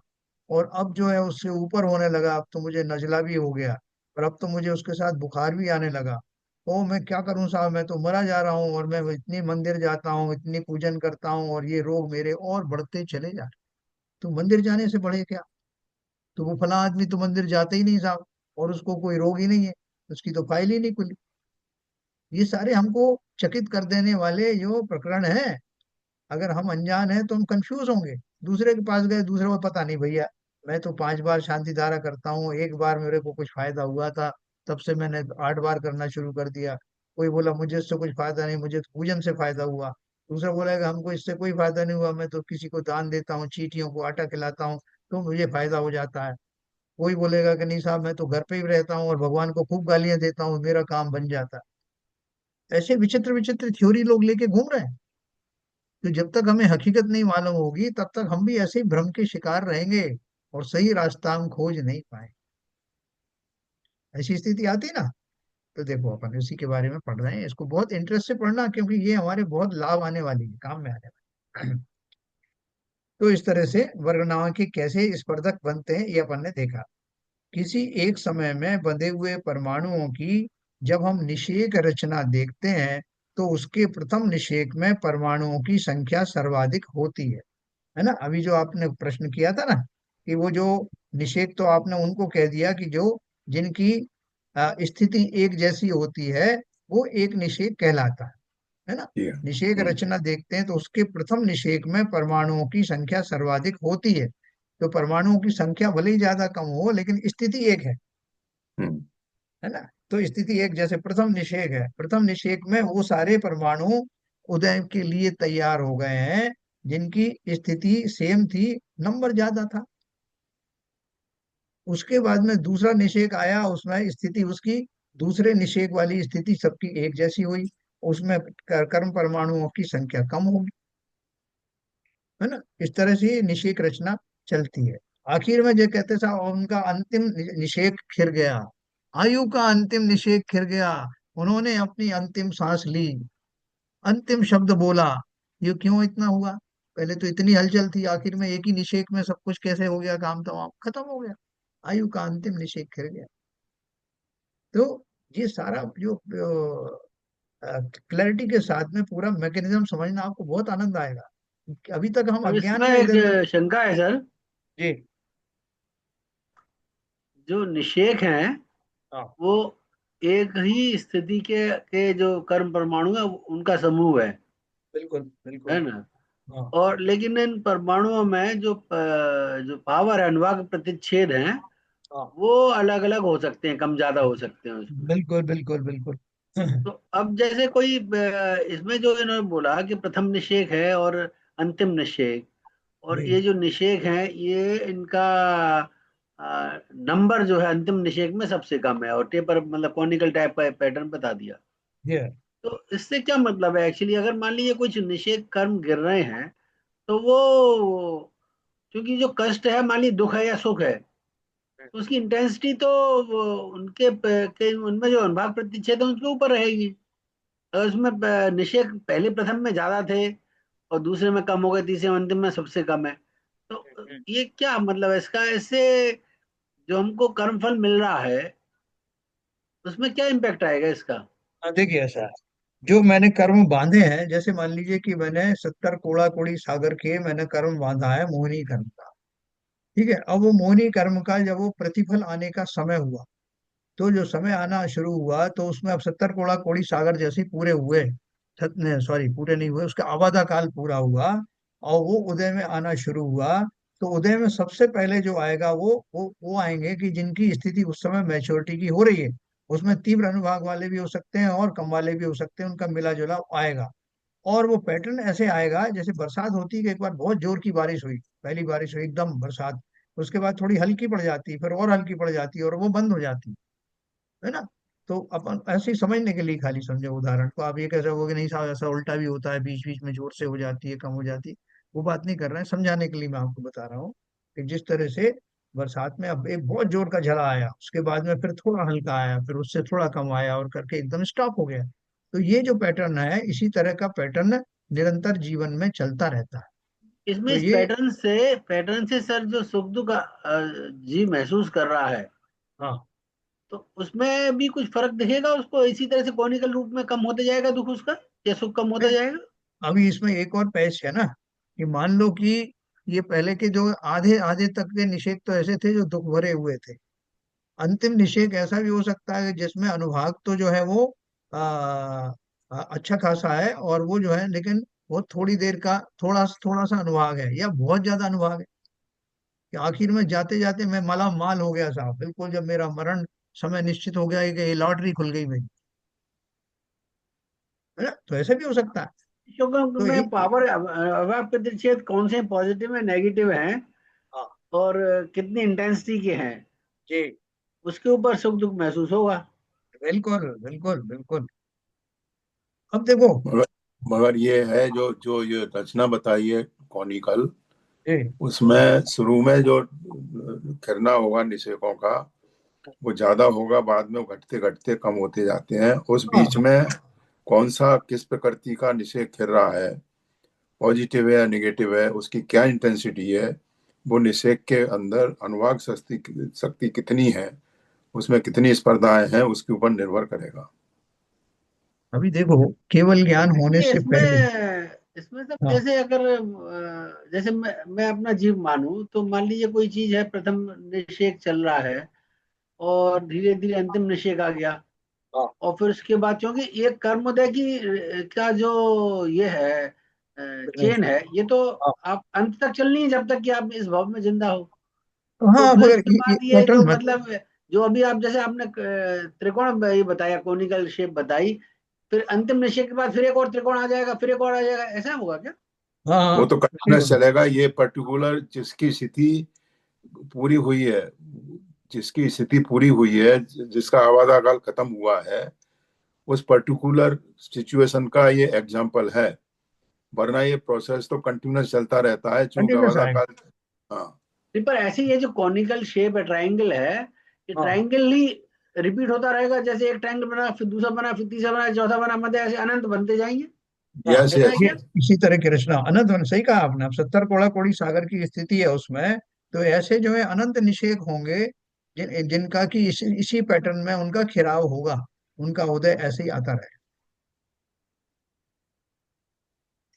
और अब जो है उससे ऊपर होने लगा, अब तो मुझे नजला भी हो गया, और अब तो मुझे उसके साथ बुखार भी आने लगा। ओ मैं क्या करूं साहब, मैं तो मरा जा रहा हूँ, और मैं इतनी मंदिर जाता हूँ, इतनी पूजन करता हूँ, और ये रोग मेरे और बढ़ते चले जा रहे। तो मंदिर जाने से बढ़े क्या? तो वो फला आदमी तो मंदिर जाते ही नहीं साहब, और उसको कोई रोग ही नहीं है, उसकी तो फाइल ही नहीं खुली। ये सारे हमको चकित कर देने वाले जो प्रकरण हैं, अगर हम अनजान हैं तो हम कंफ्यूज होंगे। दूसरे के पास गए, दूसरे को पता नहीं भैया, मैं तो 5 बार शांति धारा करता हूँ, एक बार मेरे को कुछ फायदा हुआ था, तब से मैंने 8 बार करना शुरू कर दिया। कोई बोला मुझे इससे कुछ फायदा नहीं, मुझे तो पूजन से फायदा हुआ। दूसरा बोलेगा हमको इससे कोई फायदा नहीं हुआ, मैं तो किसी को दान देता हूँ, चींटियों को आटा खिलाता हूँ, तो मुझे फायदा हो जाता है। कोई बोलेगा कि नहीं साहब मैं तो घर पे ही रहता हूँ और भगवान को खूब गालियां देता हूँ, मेरा काम बन जाता है। ऐसे विचित्र विचित्र थ्योरी लोग लेके घूम रहे हैं। तो जब तक हमें हकीकत नहीं मालूम होगी तब तक हम भी ऐसे ही भ्रम के शिकार रहेंगे, और सही रास्ता हम खोज नहीं पाए। ऐसी स्थिति आती ना, तो देखो अपन इसी के बारे में पढ़ रहे हैं, इसको बहुत इंटरेस्ट से पढ़ना, क्योंकि ये हमारे बहुत लाभ आने वाली है, काम में आने वाली है। तो इस तरह से वर्गनाओं कैसे स्पर्धक बनते हैं ये अपन ने देखा। किसी एक समय में बंधे हुए परमाणुओं की जब हम निषेक रचना देखते हैं तो उसके प्रथम निषेक में परमाणुओं की संख्या सर्वाधिक होती है ना। अभी जो आपने प्रश्न किया था ना, कि वो जो निषेक, तो आपने उनको कह दिया कि जो जिनकी स्थिति एक जैसी होती है वो एक निषेक कहलाता है ना। जी। निषेक रचना देखते हैं तो उसके प्रथम निषेक में परमाणुओं की संख्या सर्वाधिक होती है। तो परमाणुओं की संख्या भले ही ज्यादा कम हो लेकिन स्थिति एक हम्म। है ना। तो स्थिति एक, जैसे प्रथम निषेक है, प्रथम निषेक में वो सारे परमाणु उदय के लिए तैयार हो गए हैं जिनकी स्थिति सेम थी, नंबर ज्यादा था। उसके बाद में दूसरा निषेक आया, उसमें स्थिति उसकी दूसरे निषेक वाली स्थिति सबकी एक जैसी हुई, उसमें कर्म परमाणुओं की संख्या कम होगी, है ना। इस तरह से ये निषेक रचना चलती है। आखिर में जो कहते साहब, उनका अंतिम निषेक खिर गया, आयु का अंतिम निषेक खिर गया, उन्होंने अपनी अंतिम सांस ली, अंतिम शब्द बोला। ये क्यों इतना हुआ? पहले तो इतनी हलचल थी, आखिर में एक ही निषेक में सब कुछ कैसे हो गया, काम तमाम खत्म हो गया, आयु का अंतिम निषेक खिर गया। तो ये सारा जो क्लैरिटी के साथ में पूरा मैकेनिज्म समझना, आपको बहुत आनंद आएगा। अभी तक हम अब अज्ञान इसमें में एक इधर उधर। शंका है सर। जी। जो निषेक हैं हाँ। वो एक ही स्थिति के जो कर्म परमाणु है उनका समूह बिल्कुल है बिल्कुल। ना। हाँ। और लेकिन इन परमाणुओं में जो पावर है, अनुभाग प्रतिच्छेद हैं, हाँ। वो अलग अलग हो सकते हैं, कम ज्यादा हो सकते हैं उसमें। बिल्कुल बिल्कुल बिल्कुल। तो अब जैसे कोई इसमें जो इन्होंने बोला कि प्रथम निषेक है और अंतिम निषेक, और जी। ये जो निषेक है ये इनका नंबर जो है अंतिम निषेक में सबसे कम है, और टेपर मतलब कॉनिकल टाइप का पैटर्न बता दिया। जी। तो इससे क्या मतलब है एक्चुअली, अगर मान लीजिए कुछ निषेक कर्म गिर रहे हैं तो वो, क्योंकि जो कष्ट है, मान लीजिए दुख है या सुख है, तो उसकी इंटेंसिटी तो वो उनमें जो अनुभाग प्रतिच्छेद है उनके ऊपर रहेगी। अगर उसमें निषेक पहले प्रथम में ज्यादा थे और दूसरे में कम हो गए, तीसरे में अंतिम में सबसे कम है, तो ये क्या मतलब है इसका? इससे जो हमको कर्मफल मिल रहा है उसमें क्या इम्पैक्ट आएगा इसका? हाँ, देखिए ऐसा है, जो मैंने कर्म बांधे हैं, जैसे मान लीजिए कि मैंने 70 कोड़ा कोड़ी सागर के मैंने कर्म बांधा है मोहिनी कर्म का। ठीक है, अब वो मोहिनी कर्म का जब वो प्रतिफल आने का समय हुआ, तो जो समय आना शुरू हुआ तो उसमें अब 70 कोड़ा कोड़ी सागर जैसे पूरे हुए, सॉरी पूरे नहीं हुए, उसका आबादा काल पूरा हुआ और वो उदय में आना शुरू हुआ। तो उदय में सबसे पहले जो आएगा वो आएंगे कि जिनकी स्थिति उस समय मैच्योरिटी की हो रही है। उसमें तीव्र अनुभाग वाले भी हो सकते हैं और कम वाले भी हो सकते हैं, उनका मिला जुला आएगा। और वो पैटर्न ऐसे आएगा जैसे बरसात होती है कि एक बार बहुत जोर की बारिश हुई, पहली बारिश हुई एकदम बरसात, उसके बाद थोड़ी हल्की पड़ जाती है, फिर और हल्की पड़ जाती है और वो बंद हो जाती है ना। तो अपन ऐसे ही समझने के लिए खाली समझो उदाहरण को, आप ये कैसे हो कि नहीं साहब ऐसा उल्टा भी होता है, बीच बीच में जोर से हो जाती है, कम हो जाती है, वो बात नहीं कर रहे हैं, समझाने के लिए मैं आपको बता रहा हूँ कि जिस तरह से बरसात में अब एक बहुत जोर का झला आया, उसके बाद में फिर थोड़ा हल्का आया, फिर उससे थोड़ा कम आया और करके एकदम स्टॉप हो गया। तो ये जो पैटर्न है, इसी तरह का पैटर्न निरंतर जीवन में चलता रहता है। इसमें तो इस ये, पैटर्न से सर जो सुख दुख जीव महसूस कर रहा है, हाँ, तो उसमें भी कुछ फर्क दिखेगा उसको? इसी तरह से कॉनिकल रूप में कम होते जाएगा दुख उसका, या सुख कम होता जाएगा? अभी इसमें एक और पैच है ना, कि मान लो कि ये पहले के जो आधे आधे तक के निषेक तो ऐसे थे जो दुख भरे हुए थे। अंतिम निषेक ऐसा भी हो सकता है जिसमें अनुभाग तो जो है वो अच्छा खासा है, और वो जो है लेकिन वो थोड़ी देर का थोड़ा थोड़ा सा अनुभाग है या बहुत ज्यादा अनुभाग है, कि आखिर में जाते जाते मैं माला माल हो गया साहब, बिल्कुल जब मेरा मरण समय निश्चित हो गया कि ये लॉटरी खुल गई मेरी, है ना। तो ऐसा भी हो सकता है। क्योंकि तो में एक, पावर अभाव प्रतिच्छेद कौन से पॉजिटिव है नेगेटिव हैं, हाँ, और कितनी इंटेंसिटी के हैं, जी, उसके ऊपर सुख दुख महसूस होगा। बिल्कुल बिल्कुल बिल्कुल। अब देखो, मगर मगर ये है जो जो ये रचना बताई है कॉनिकल, जी, उसमें शुरू में जो करना होगा निषेकों का, वो ज्यादा होगा, बाद में वो घटते घटते कम होते जाते हैं। उस हाँ, बीच में कौन सा किस प्रकृति का निषेध खिल रहा है, पॉजिटिव है या निगेटिव है, उसकी क्या इंटेंसिटी है, वो निषेध के अंदर अनुवाग शक्ति शक्ति कितनी है, उसमें कितनी स्पर्धाएं हैं, उसके ऊपर निर्भर करेगा। अभी देखो, केवल ज्ञान होने देखिए से पहले। इसमें सब हाँ, जैसे अगर जैसे मैं अपना जीव मानूं तो मान लीजिए कोई चीज है, प्रथम निषेक चल रहा है और धीरे धीरे अंतिम निषेक आ गया। हाँ, और फिर उसके बाद क्योंकि एक कर्मोदय की का जो ये है चेन है, ये तो हाँ, आप अंत तक चलनी है जब तक कि आप इस भाव में जिंदा हो। तो हाँ, फिर मगर उसके ये बाद ये पैटर्न जो मत। मतलब जो अभी आप जैसे आपने त्रिकोण ये बताया, कोनिकल शेप बताई, फिर अंतिम निषेक के बाद फिर एक और त्रिकोण आ जाएगा, फिर एक और आ जाएगा, ऐसा होगा क्या? हाँ, वो हाँ, तो सही कंटिन्यूस बोला। चलेगा, ये पर्टिकुलर जिसकी स्थिति पूरी हुई है, जिसकी स्थिति पूरी हुई है, जिसका आवादा काल खत्म हुआ है, उस पर्टिकुलर सिचुएशन का ये एग्जाम्पल है। वरना ये प्रोसेस तो कंटिन्यूस चलता रहता है, चूंकि कंटिन्यूस आवादा आएगा। काल। हाँ। नहीं, पर ऐसे ये जो कॉनिकल शेप है, ट्राइंगल है, ये हाँ, ट्राइंगल ही रिपीट होता रहेगा। जैसे एक ट्राइंगल बना, फिर दूसरा बना, फिर तीसरा बना, चौथा बना, मतलब ऐसे अनंत बनते जाएंगे। हाँ, यस ऐसा है यस। ये क्या? इसी तरह की रचना अनंत सही कहा आपने। अब 70 कोड़ा कोड़ी सागर की स्थिति है उसमें। तो ऐसे जो है अनंत निषेक होंगे, जिनका कि इसी पैटर्न में उनका खिराव होगा, उनका उदय ऐसे ही आता रहे।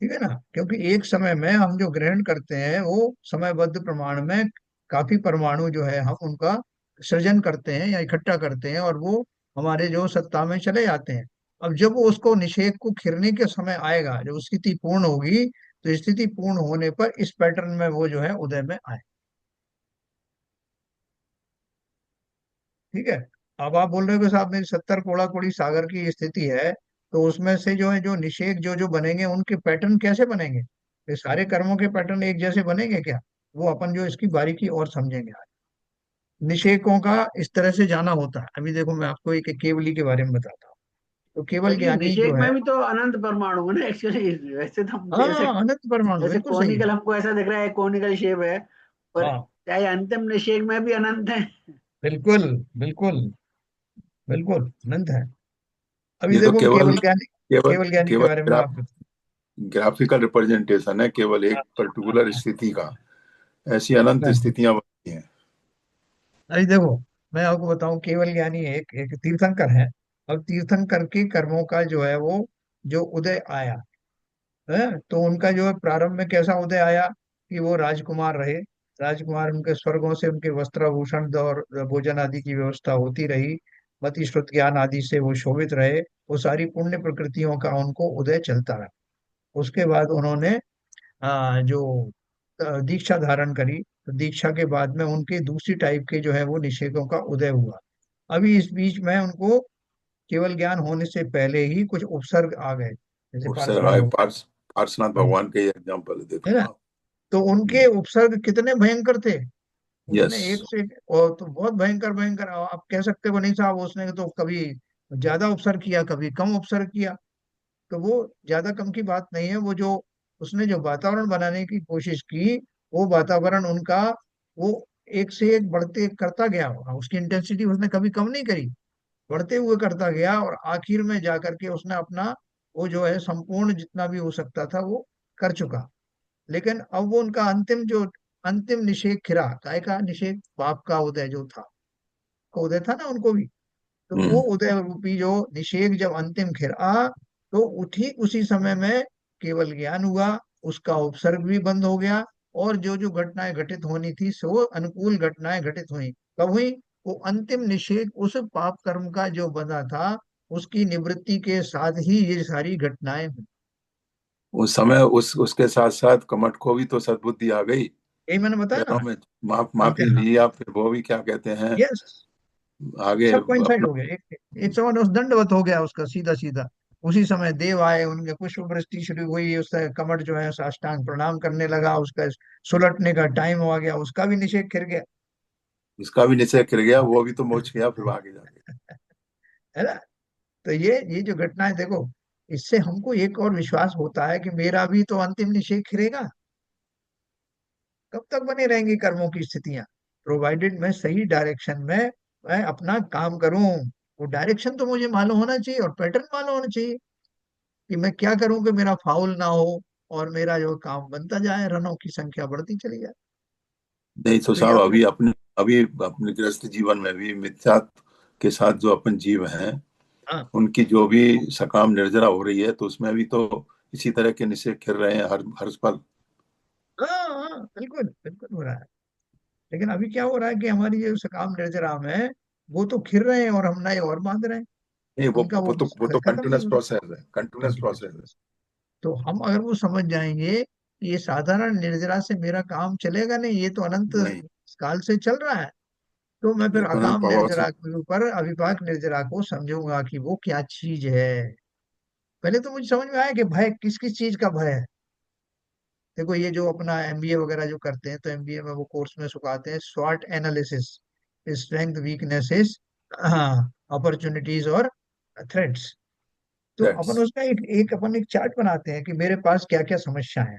ठीक है ना, क्योंकि एक समय में हम जो ग्रहण करते हैं वो समयबद्ध प्रमाण में काफी परमाणु जो है हम उनका सृजन करते हैं या इकट्ठा करते हैं, और वो हमारे जो सत्ता में चले जाते हैं। अब जब वो उसको निषेध को खिरने के समय आएगा, जब स्थिति पूर्ण होगी, तो स्थिति पूर्ण होने पर इस पैटर्न में वो जो है उदय में आए। ठीक है। अब आप बोल रहे हो कि साहब मेरी 70 कोड़ा कोड़ी सागर की स्थिति है, तो उसमें से जो है जो निषेध जो जो बनेंगे उनके पैटर्न कैसे बनेंगे? ये सारे कर्मों के पैटर्न एक जैसे बनेंगे क्या? वो अपन जो इसकी बारीकी और समझेंगे आज। निषेकों का इस तरह से जाना होता है। अभी देखो, मैं आपको एक केवली के बारे में बताता हूँ। तो केवल लेकिन ज्ञानी जो निषेक है। में भी तो अनंत परमाणु है ना एक्चुअली। वैसे तो हम जैसे हाँ, अनंत परमाणु जैसे बिल्कुल सही है। कोनिकल हमको ऐसा दिख रहा है, कोनिकल शेप है, पर हाँ, चाहे अंतिम निषेक में भी अनंत है। बिल्कुल, बिल्कुल, बिल्कुल अनंत है। अभी ये तो देखो केवल केवल ज्ञानी, केवल केवल ज्ञानी के केवल बारे में आप। ग्राफिकल रिप्रेजेंटेशन है, केवल एक पर्टिकुलर स्थिति का। ऐसी अनंत स्थितियां बनती हैं। अरे देखो, मैं आपको बताऊं, केवल ज्ञानी एक एक तीर्थंकर है। अब तीर्थंकर के कर्मों का जो है वो जो उदय आया है, तो उनका जो है प्रारंभ में कैसा उदय आया कि वो राजकुमार रहे। राजकुमार, उनके स्वर्गों से उनके वस्त्राभूषण और भोजन आदि की व्यवस्था होती रही। मति श्रुत ज्ञान आदि से वो शोभित रहे। वो सारी पुण्य प्रकृतियों का उनको उदय चलता रहा। उसके बाद उन्होंने जो दीक्षा धारण करी, तो दीक्षा के बाद में उनके दूसरी टाइप के जो है वो निषेधों का उदय हुआ। अभी इस बीच में उनको केवल ज्ञान होने से पहले ही कुछ उपसर्ग आ गए, जैसे उससे पार्श्वनाथ भगवान। पार्श्वनाथ हाँ, भगवान के एग्जाम्पल है देखो ना। आप। तो उनके उपसर्ग कितने भयंकर थे, यस। उसने एक से और तो बहुत भयंकर भयंकर, आप कह सकते हो नहीं साहब, उसने तो कभी ज्यादा उपसर्ग किया, कभी कम उपसर्ग किया। तो वो ज्यादा कम की बात नहीं है। वो जो उसने जो वातावरण बनाने की कोशिश की, वो वातावरण उनका वो एक से एक बढ़ते करता गया। उसकी इंटेंसिटी उसने कभी कम नहीं करी, बढ़ते हुए करता गया, और आखिर में जाकर के उसने अपना वो जो है संपूर्ण जितना भी हो सकता था वो कर चुका। लेकिन अब वो उनका अंतिम जो अंतिम निषेध खिरा, काय का निषेध, पाप का उदय जो था, का उदय था ना उनको भी। तो वो हम्म। उदय रूपी जो निषेध जब अंतिम खिरा, तो ठीक उसी समय में केवल ज्ञान हुआ, उसका उपसर्ग भी बंद हो गया। और जो जो घटनाएं घटित होनी थी सो अनुकूल घटनाएं घटित हुई। कब हुई? वो अंतिम निषेध उस पाप कर्म का जो बंधा था, उसकी निवृत्ति के साथ ही ये सारी घटनाएं हुई। उस समय उसके साथ साथ कमट को भी तो सद्बुद्धि आ गई। यही मैंने बताया पैरों ना। में माफी अंत्य, हाँ, लिया, फिर वो भी क्या कहते हैं, यस, आगे सब कोइंसाइड अपना। हो गया। एक समय उस दंडवत हो गया उसका, सीधा सीधा। उसी समय देव आए, उनके पुष्प वृष्टि शुरू हुई, उसका कमर जो है साष्टांग प्रणाम करने लगा, उसका सुलटने का टाइम हो गया, उसका भी निषेध खिर गया। उसका भी निश्चय कर गया, वो भी तो मोच गया फिर आगे जाके। है ना। तो ये जो घटनाएं देखो, इससे हमको एक और विश्वास होता है कि मेरा भी तो अंतिम निषेध खिरेगा। कब तक बने रहेंगी कर्मों की स्थितियां? प्रोवाइडेड मैं सही डायरेक्शन में मैं अपना काम करूं, वो डायरेक्शन तो मुझे मालूम होना चाहिए और पैटर्न मालूम होना चाहिए कि मैं क्या करूं कि मेरा फाउल ना हो और मेरा जो काम बनता जाए, रनों की संख्या बढ़ती चली जाए। नहीं तो तो ये साहब, अपने, अभी अपने गृहस्थ जीवन में भी मिथ्या के साथ जो अपन जीव हैं, हाँ उनकी जो भी सकाम निर्जरा हो रही है, तो उसमें भी तो इसी तरह के निश्चय खिल रहे हैं हर हर पल। हाँ हाँ, बिल्कुल बिल्कुल हो रहा है। लेकिन अभी क्या हो रहा है कि हमारी जो सकाम निर्जराम है, वो तो खिल रहे हैं और हम नए और बांध रहे हैं। नहीं, उनका वो वो तो खत्म नहीं कंटिन्यूस हो रहा। प्रोसेस है, कंटिन्यूस प्रोसेस है। तो हम अगर वो समझ जाएंगे कि ये साधारण निर्जरा से मेरा काम चलेगा नहीं, ये तो अनंत नहीं, काल से चल रहा है, तो मैं फिर ये तो अनंत अकाम प्रभाव से। निर्जरा के ऊपर अविपाक निर्जरा को समझूंगा कि वो क्या चीज है। पहले तो मुझे समझ में आया कि भय किस किस चीज का भय है। देखो ये जो अपना एमबीए वगैरह जो करते हैं, तो एमबीए में वो कोर्स में सिखाते हैं स्वॉट एनालिसिस, स्ट्रेंथ वीकनेसेस, अपॉर्चुनिटीज और थ्रेट्स। तो अपन दैट्स उसका अपन एक चार्ट बनाते हैं कि मेरे पास क्या क्या समस्या है,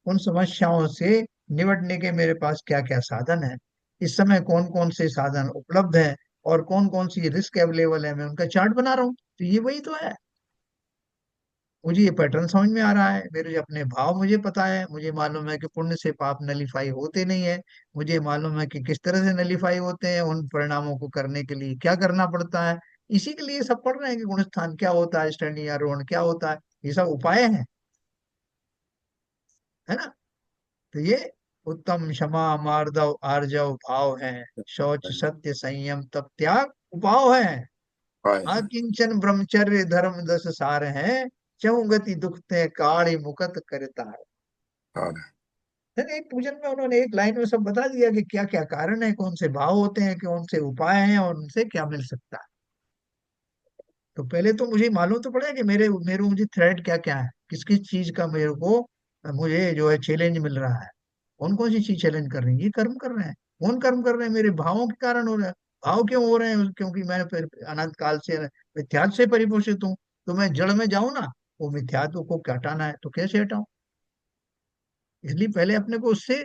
उन समस्याओं से निपटने के मेरे पास क्या क्या साधन है, इस समय कौन कौन से साधन उपलब्ध हैं और कौन कौन सी रिस्क अवेलेबल है, मैं उनका चार्ट बना रहा हूँ। तो ये वही तो है। मुझे ये पैटर्न समझ में आ रहा है, मेरे अपने भाव मुझे पता है, मुझे मालूम है कि पुण्य से पाप नलीफाई होते नहीं है, मुझे मालूम है कि किस तरह से नलीफाई होते हैं, उन परिणामों को करने के लिए क्या करना पड़ता है। इसी के लिए सब पढ़ रहे हैं कि गुणस्थान क्या होता है, स्टैंडिंग आरोहण क्या होता है, ये सब उपाय हैं, है ना। तो ये उत्तम क्षमा मार्दव आर्जव भाव है, शौच सत्य संयम तप त्याग उपाव है, पाए हैं। आकिंचन ब्रह्मचर्य धर्म दस सार है, चहुगति दुख ते काढ़ी मुकत करता है। हाँ, यानी एक पूजन में उन्होंने एक लाइन में सब बता दिया कि क्या क्या कारण है, कौन से भाव होते हैं, कौन से उपाय हैं और उनसे क्या मिल सकता है। तो पहले तो मुझे मालूम तो पड़ेगा कि मेरे मेरे मुझे थ्रेट क्या क्या है, किस किस चीज का मेरे को मुझे जो है चैलेंज मिल रहा है, कौन कौन सी चीज चैलेंज कर रही है, ये कर्म कर रहे हैं। कौन कर्म कर रहे हैं, मेरे भावों के कारण हो रहा है। भाव क्यों हो रहे हैं, क्योंकि मैं फिर अनंत काल से मिथ्यात्व से परिपोषित हूँ। तो मैं जड़ में जाऊं ना, वो मिथ्यात्व को हटाना है तो कैसे हटाऊं। इसलिए पहले अपने को उससे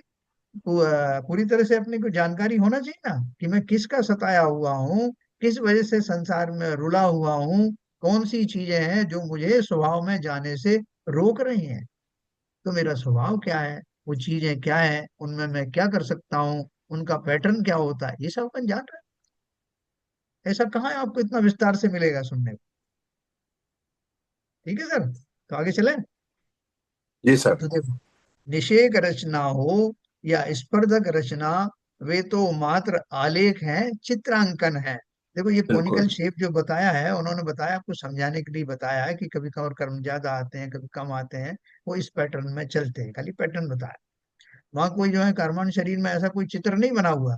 पूरी तरह से अपने को जानकारी होना चाहिए ना कि मैं किसका सताया हुआ हूँ, किस वजह से संसार में रुला हुआ हूँ, कौन सी चीजें हैं जो मुझे स्वभाव में जाने से रोक रही हैं। तो मेरा स्वभाव क्या है, वो चीजें क्या है, उनमें मैं क्या कर सकता हूँ, उनका पैटर्न क्या होता है, ये सब अपन जान रहे हैं। ऐसा कहाँ है आपको इतना विस्तार से मिलेगा सुनने को। ठीक है सर, तो आगे चले। जी सर। तो देखो, निषेक रचना हो या स्पर्धक रचना, वे तो मात्र आलेख हैं, चित्रांकन है। देखो ये बिल्कुल। कोनिकल शेप जो बताया है, उन्होंने बताया आपको समझाने के लिए बताया है कि कभी कभार कर्म ज्यादा आते हैं, कभी कम आते हैं, वो इस पैटर्न में चलते हैं, खाली पैटर्न बताया। वहां कोई जो है कर्मण शरीर में ऐसा कोई चित्र नहीं बना हुआ।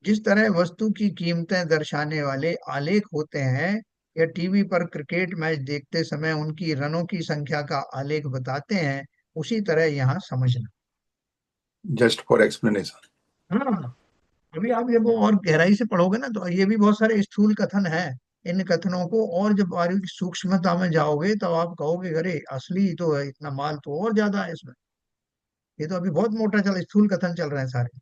जिस तरह वस्तु की कीमतें दर्शाने वाले आलेख होते हैं, या टीवी पर क्रिकेट मैच देखते समय उनकी रनों की संख्या का आलेख बताते हैं, उसी तरह यहाँ समझना। Just for explanation. हाँ, अभी आप जब वो और गहराई से पढ़ोगे ना, तो ये भी बहुत सारे स्थूल कथन है। इन कथनों को और जब बारीक सूक्ष्मता में जाओगे, तब आप कहोगे अरे असली तो है, इतना माल तो और ज्यादा है इसमें। ये तो अभी बहुत मोटा चल स्थूल कथन चल रहे हैं सारे।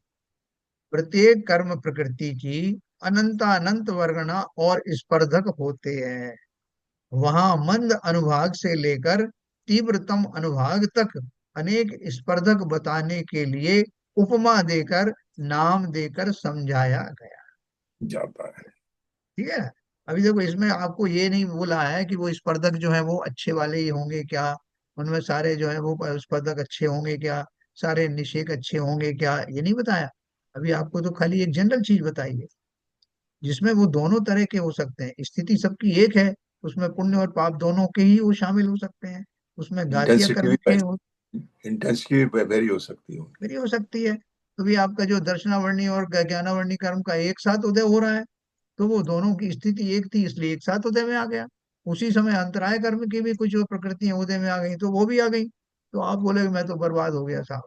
प्रत्येक कर्म प्रकृति की अनंत वर्गना और स्पर्धक होते हैं। वहां मंद अनुभाग से लेकर तीव्रतम अनुभाग तक अनेक स्पर्धक बताने के लिए उपमा देकर, नाम देकर समझाया गया। जाता है। ठीक है। अभी देखो इसमें आपको ये नहीं बोला है कि वो स्पर्धक जो है वो अच्छे वाले ही होंगे क्या, उनमें सारे जो है वो स्पर्धक अच्छे होंगे क्या, सारे निषेक अच्छे होंगे क्या, ये नहीं बताया। अभी आपको तो खाली एक जनरल चीज बताई है, जिसमें वो दोनों तरह के हो सकते हैं, स्थिति सबकी एक है, उसमें पुण्य और पाप दोनों के ही वो शामिल हो सकते हैं, उसमें घातीय इंटेंसिटी कर्म भी के इंटेंसिटी भी वेरी हो सकती है उनकी। मेरी हो सकती है। तो भी आपका जो दर्शनावर्णी और ज्ञानावर्णी कर्म का एक साथ उदय हो रहा है, तो वो दोनों की स्थिति एक थी, इसलिए एक साथ उदय में आ गया। उसी समय अंतराय कर्म की भी कुछ जो प्रकृतियां उदय में आ गई, तो वो भी आ गई। तो आप बोले मैं तो बर्बाद हो गया साहब,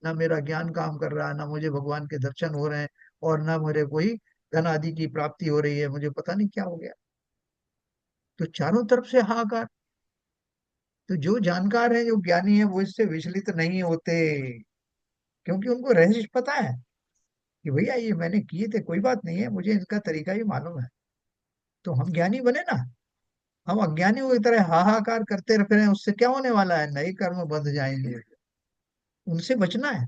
ना मेरा ज्ञान काम कर रहा है, ना मुझे भगवान के दर्शन हो रहे हैं, और ना मेरे कोई धन आदि की प्राप्ति हो रही है, मुझे पता नहीं क्या हो गया। तो चारों तरफ से हाहाकार। तो जो जानकार है, जो ज्ञानी है, वो इससे विचलित नहीं होते, क्योंकि उनको रहस्य पता है। कि भैया ये मैंने किए थे, कोई बात नहीं है, मुझे इनका तरीका ही मालूम है। तो हम ज्ञानी बने ना। हम अज्ञानियों की तरह हाहाकार करते रह रहे हैं, उससे क्या होने वाला है? नए कर्म बंध जाएंगे, उनसे बचना है।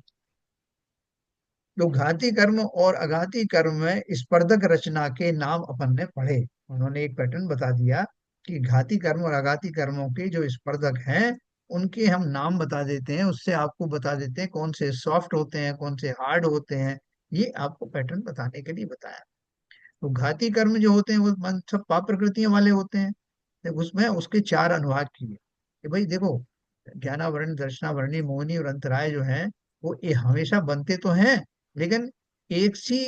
तो घाती कर्म और अघाती कर्म में स्पर्धक रचना के नाम अपन ने पढ़े। उन्होंने एक पैटर्न बता दिया कि घाती कर्म और अघाती कर्मों के जो स्पर्धक हैं उनके हम नाम बता देते हैं, उससे आपको बता देते हैं कौन से सॉफ्ट होते हैं, कौन से हार्ड होते हैं। ये आपको पैटर्न बताने के लिए बताया। तो घाती कर्म जो होते हैं वो सब पाप प्रकृतियों वाले होते हैं। तो उसमें उसके चार अनुभाग किए कि भाई देखो, ज्ञानावरण, दर्शनावरणी, मोहिनी और अंतराय जो है वो ये हमेशा बनते तो हैं, लेकिन एक सी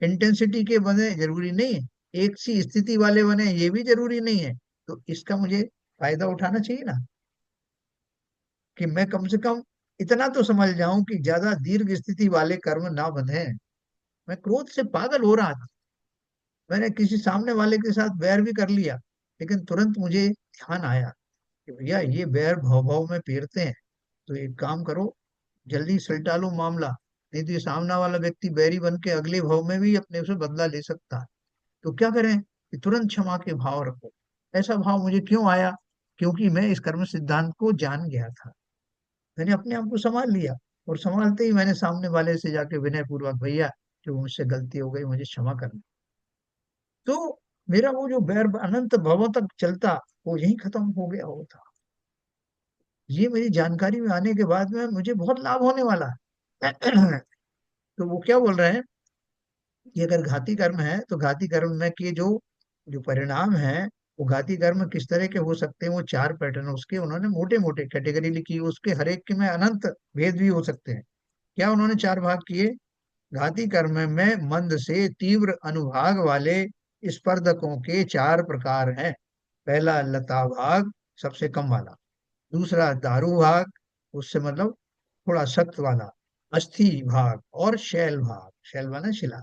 इंटेंसिटी के बने जरूरी नहीं है, एक सी स्थिति वाले बने ये भी जरूरी नहीं है। तो इसका मुझे फायदा उठाना चाहिए ना, कि मैं कम से कम इतना तो समझ जाऊं कि ज्यादा दीर्घ स्थिति वाले कर्म ना बने। मैं क्रोध से पागल हो रहा था, मैंने किसी सामने वाले के साथ बैर भी कर लिया, लेकिन तुरंत मुझे ध्यान आया कि भैया ये बैर भाव भाव में पेरते हैं। तो एक काम करो, जल्दी सुलटा लो मामला, नहीं तो ये सामने वाला व्यक्ति बैरी बन के अगले भाव में भी अपने से बदला ले सकता है। तो क्या करें कि तुरंत क्षमा के भाव रखो। ऐसा भाव मुझे क्यों आया? क्योंकि मैं इस कर्म सिद्धांत को जान गया था। मैंने अपने आप को संभाल लिया, और संभालते ही मैंने सामने वाले से जाके विनय पूर्वक, भैया जो मुझसे गलती हो गई मुझे क्षमा करना। तो मेरा वो जो बैर अनंत भवों तक चलता, वो यही खत्म हो गया होता। ये मेरी जानकारी में आने के बाद में मुझे बहुत लाभ होने वाला है। तो वो क्या बोल रहे हैं कि अगर घाती कर्म है तो घाती कर्म में के जो जो परिणाम है, वो घाती कर्म किस तरह के हो सकते हैं, वो चार पैटर्न उसके उन्होंने मोटे मोटे कैटेगरी लिखी, उसके हर एक के में अनंत भेद भी हो सकते हैं। क्या उन्होंने चार भाग किए? घाती कर्म में मंद से तीव्र अनुभाग वाले स्पर्धकों के चार प्रकार हैं। पहला लता भाग, सबसे कम वाला। दूसरा दारू भाग, उससे मतलब थोड़ा सख्त वाला। अस्थि भाग और शैल भाग, शैल माने शिला।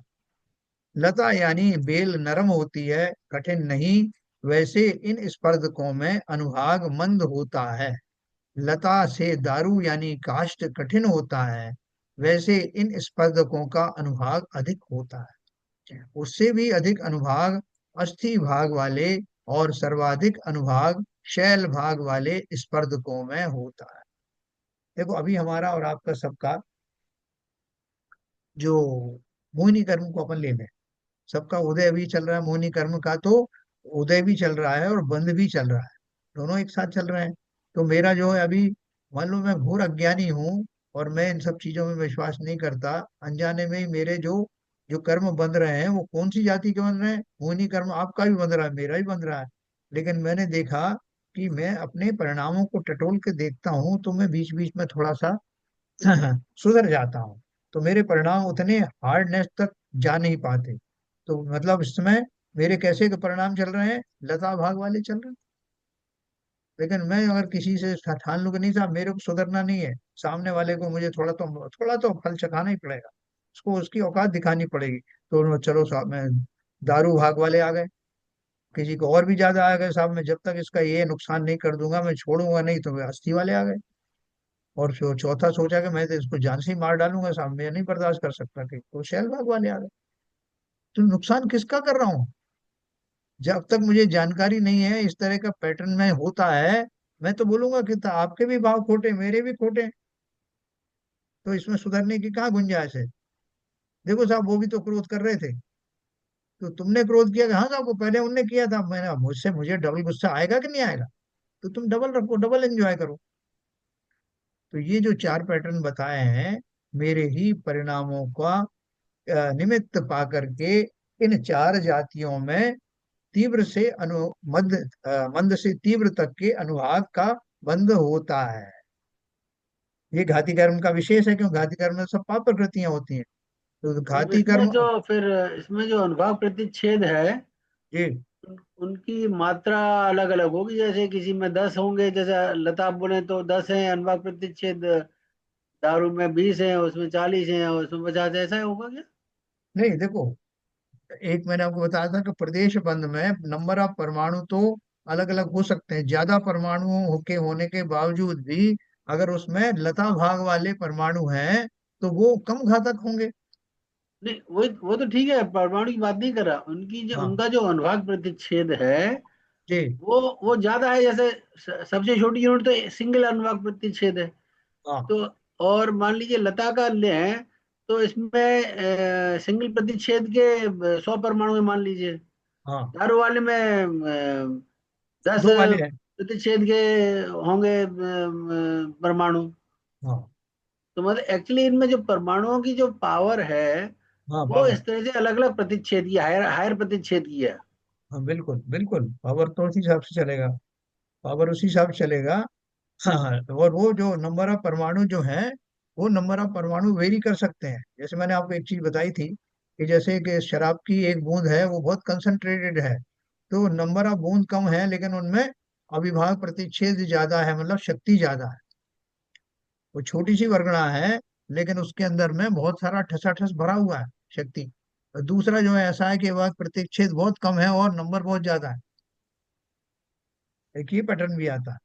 लता यानी बेल नरम होती है, कठिन नहीं। वैसे इन स्पर्धकों में अनुभाग मंद होता है। लता से दारू यानी काष्ठ कठिन होता है, वैसे इन स्पर्धकों का अनुभाग अधिक होता है। उससे भी अधिक अनुभाग अस्थि भाग वाले और सर्वाधिक अनुभाग शैल भाग वाले स्पर्धकों में होता है। देखो अभी हमारा और आपका सबका जो मोहिनी कर्म को अपन ले लें, सबका उदय भी चल रहा है मोहिनी कर्म का, तो उदय भी चल रहा है और बंद भी चल रहा है, दोनों एक साथ चल रहे हैं। तो मेरा जो है अभी, मान लो मैं घोर अज्ञानी हूँ और मैं इन सब चीजों में विश्वास नहीं करता, अनजाने में ही मेरे जो जो कर्म बंध रहे हैं वो कौन सी जाति के बन रहे हैं? मोहिनी कर्म आपका भी बंध रहा है, मेरा भी बंध रहा है। लेकिन मैंने देखा कि मैं अपने परिणामों को टटोल के देखता हूँ तो मैं बीच बीच में थोड़ा सा सुधर जाता हूँ। तो मेरे परिणाम उतने हार्डनेस तक जा नहीं पाते। तो मतलब इस समय मेरे कैसे के परिणाम चल रहे हैं? लता भाग वाले चल रहे हैं। लेकिन मैं अगर किसी से ठान लूं कि नहीं साहब मेरे को सुधरना नहीं है, सामने वाले को मुझे थोड़ा तो फल चखाना ही पड़ेगा, उसको उसकी औकात दिखानी पड़ेगी। तो चलो साहब मैं दारू भाग वाले आ गए, किसी को और भी ज्यादा आ गए, साहब मैं जब तक इसका ये नुकसान नहीं कर दूंगा मैं छोड़ूंगा नहीं, तो वे अस्थि वाले आ गए। और फिर चौथा सोचा कि मैं तो इसको जान से ही मार डालूंगा, साहब मैं नहीं बर्दाश्त कर सकता, कि तो शैल भाग वाले आ गए। तो नुकसान किसका कर रहा हूँ? जब तक मुझे जानकारी नहीं है इस तरह का पैटर्न में होता है, मैं तो बोलूंगा कि आपके भी भाव खोटे, मेरे भी खोटे, तो इसमें सुधरने की कहाँ गुंजाइश है? देखो साहब वो भी तो क्रोध कर रहे थे, तो तुमने क्रोध किया कि हाँ साहब वो पहले उनने किया था, मैंने अब मुझसे मुझे डबल गुस्सा आएगा कि नहीं आएगा? तो तुम डबल रखो, डबल एंजॉय करो। तो ये जो चार पैटर्न बताए हैं, मेरे ही परिणामों का निमित्त पा करके इन चार जातियों में तीव्र से मंद से तीव्र तक के अनुभाग का बंध होता है। ये घाती कर्म का विशेष है, क्यों घाती कर्म में सब पाप प्रकृतियां होती हैं। तो अब घाती इसमें कर्म, जो फिर इसमें जो अनुभाग प्रतिच्छेद है, जी उनकी मात्रा अलग अलग होगी। जैसे किसी में 10 होंगे, जैसे लता बोले तो 10 है अनुभाग प्रतिच्छेद, दारू में 20 है, उसमें 40 है, उसमें 50, ऐसा होगा क्या? नहीं देखो, एक मैंने आपको बताया था कि प्रदेश बंद में नंबर ऑफ परमाणु तो अलग अलग हो सकते हैं, ज्यादा परमाणु के होने के बावजूद भी अगर उसमें लता भाग वाले परमाणु हैं तो वो कम घातक होंगे। नहीं, वो तो ठीक है, परमाणु की बात नहीं कर रहा, उनकी जो हाँ उनका जो अनुभाग प्रतिच्छेद है जी। वो ज्यादा है। जैसे सबसे छोटी यूनिट तो सिंगल अनुभाग प्रतिच्छेद है। हाँ तो और मान लीजिए लता का लें, तो इसमें सिंगल प्रतिच्छेद के 100 परमाणु है मान लीजिए। हाँ। दारू वाले में 10 दो वाले हैं। प्रतिच्छेद के होंगे परमाणु। हाँ तो मतलब एक्चुअली इनमें जो परमाणुओं की जो पावर है हाँ वो पावर। इस तरह से अलग अलग प्रतिच्छेद की, हायर हायर प्रतिच्छेद की है। हाँ बिल्कुल बिल्कुल, पावर तो उसी हिसाब से चलेगा। पावर उसी हिसाब से चलेगा। हाँ हाँ, और वो जो नंबर ऑफ परमाणु जो है, वो नंबर ऑफ परमाणु वेरी कर सकते हैं। जैसे मैंने आपको एक चीज बताई थी कि जैसे कि शराब की एक बूंद है, वो बहुत कंसंट्रेटेड है, तो नंबर ऑफ बूंद कम है लेकिन उनमें अविभाज्य प्रतिच्छेद ज्यादा है, मतलब शक्ति ज्यादा है। वो छोटी सी वर्गड़ा है लेकिन उसके अंदर में बहुत सारा ठसाठस भरा हुआ है, शक्ति। और दूसरा जो है ऐसा है कि वह प्रतिच्छेद बहुत कम है और नंबर बहुत ज्यादा है। एक ये पैटर्न भी आता है।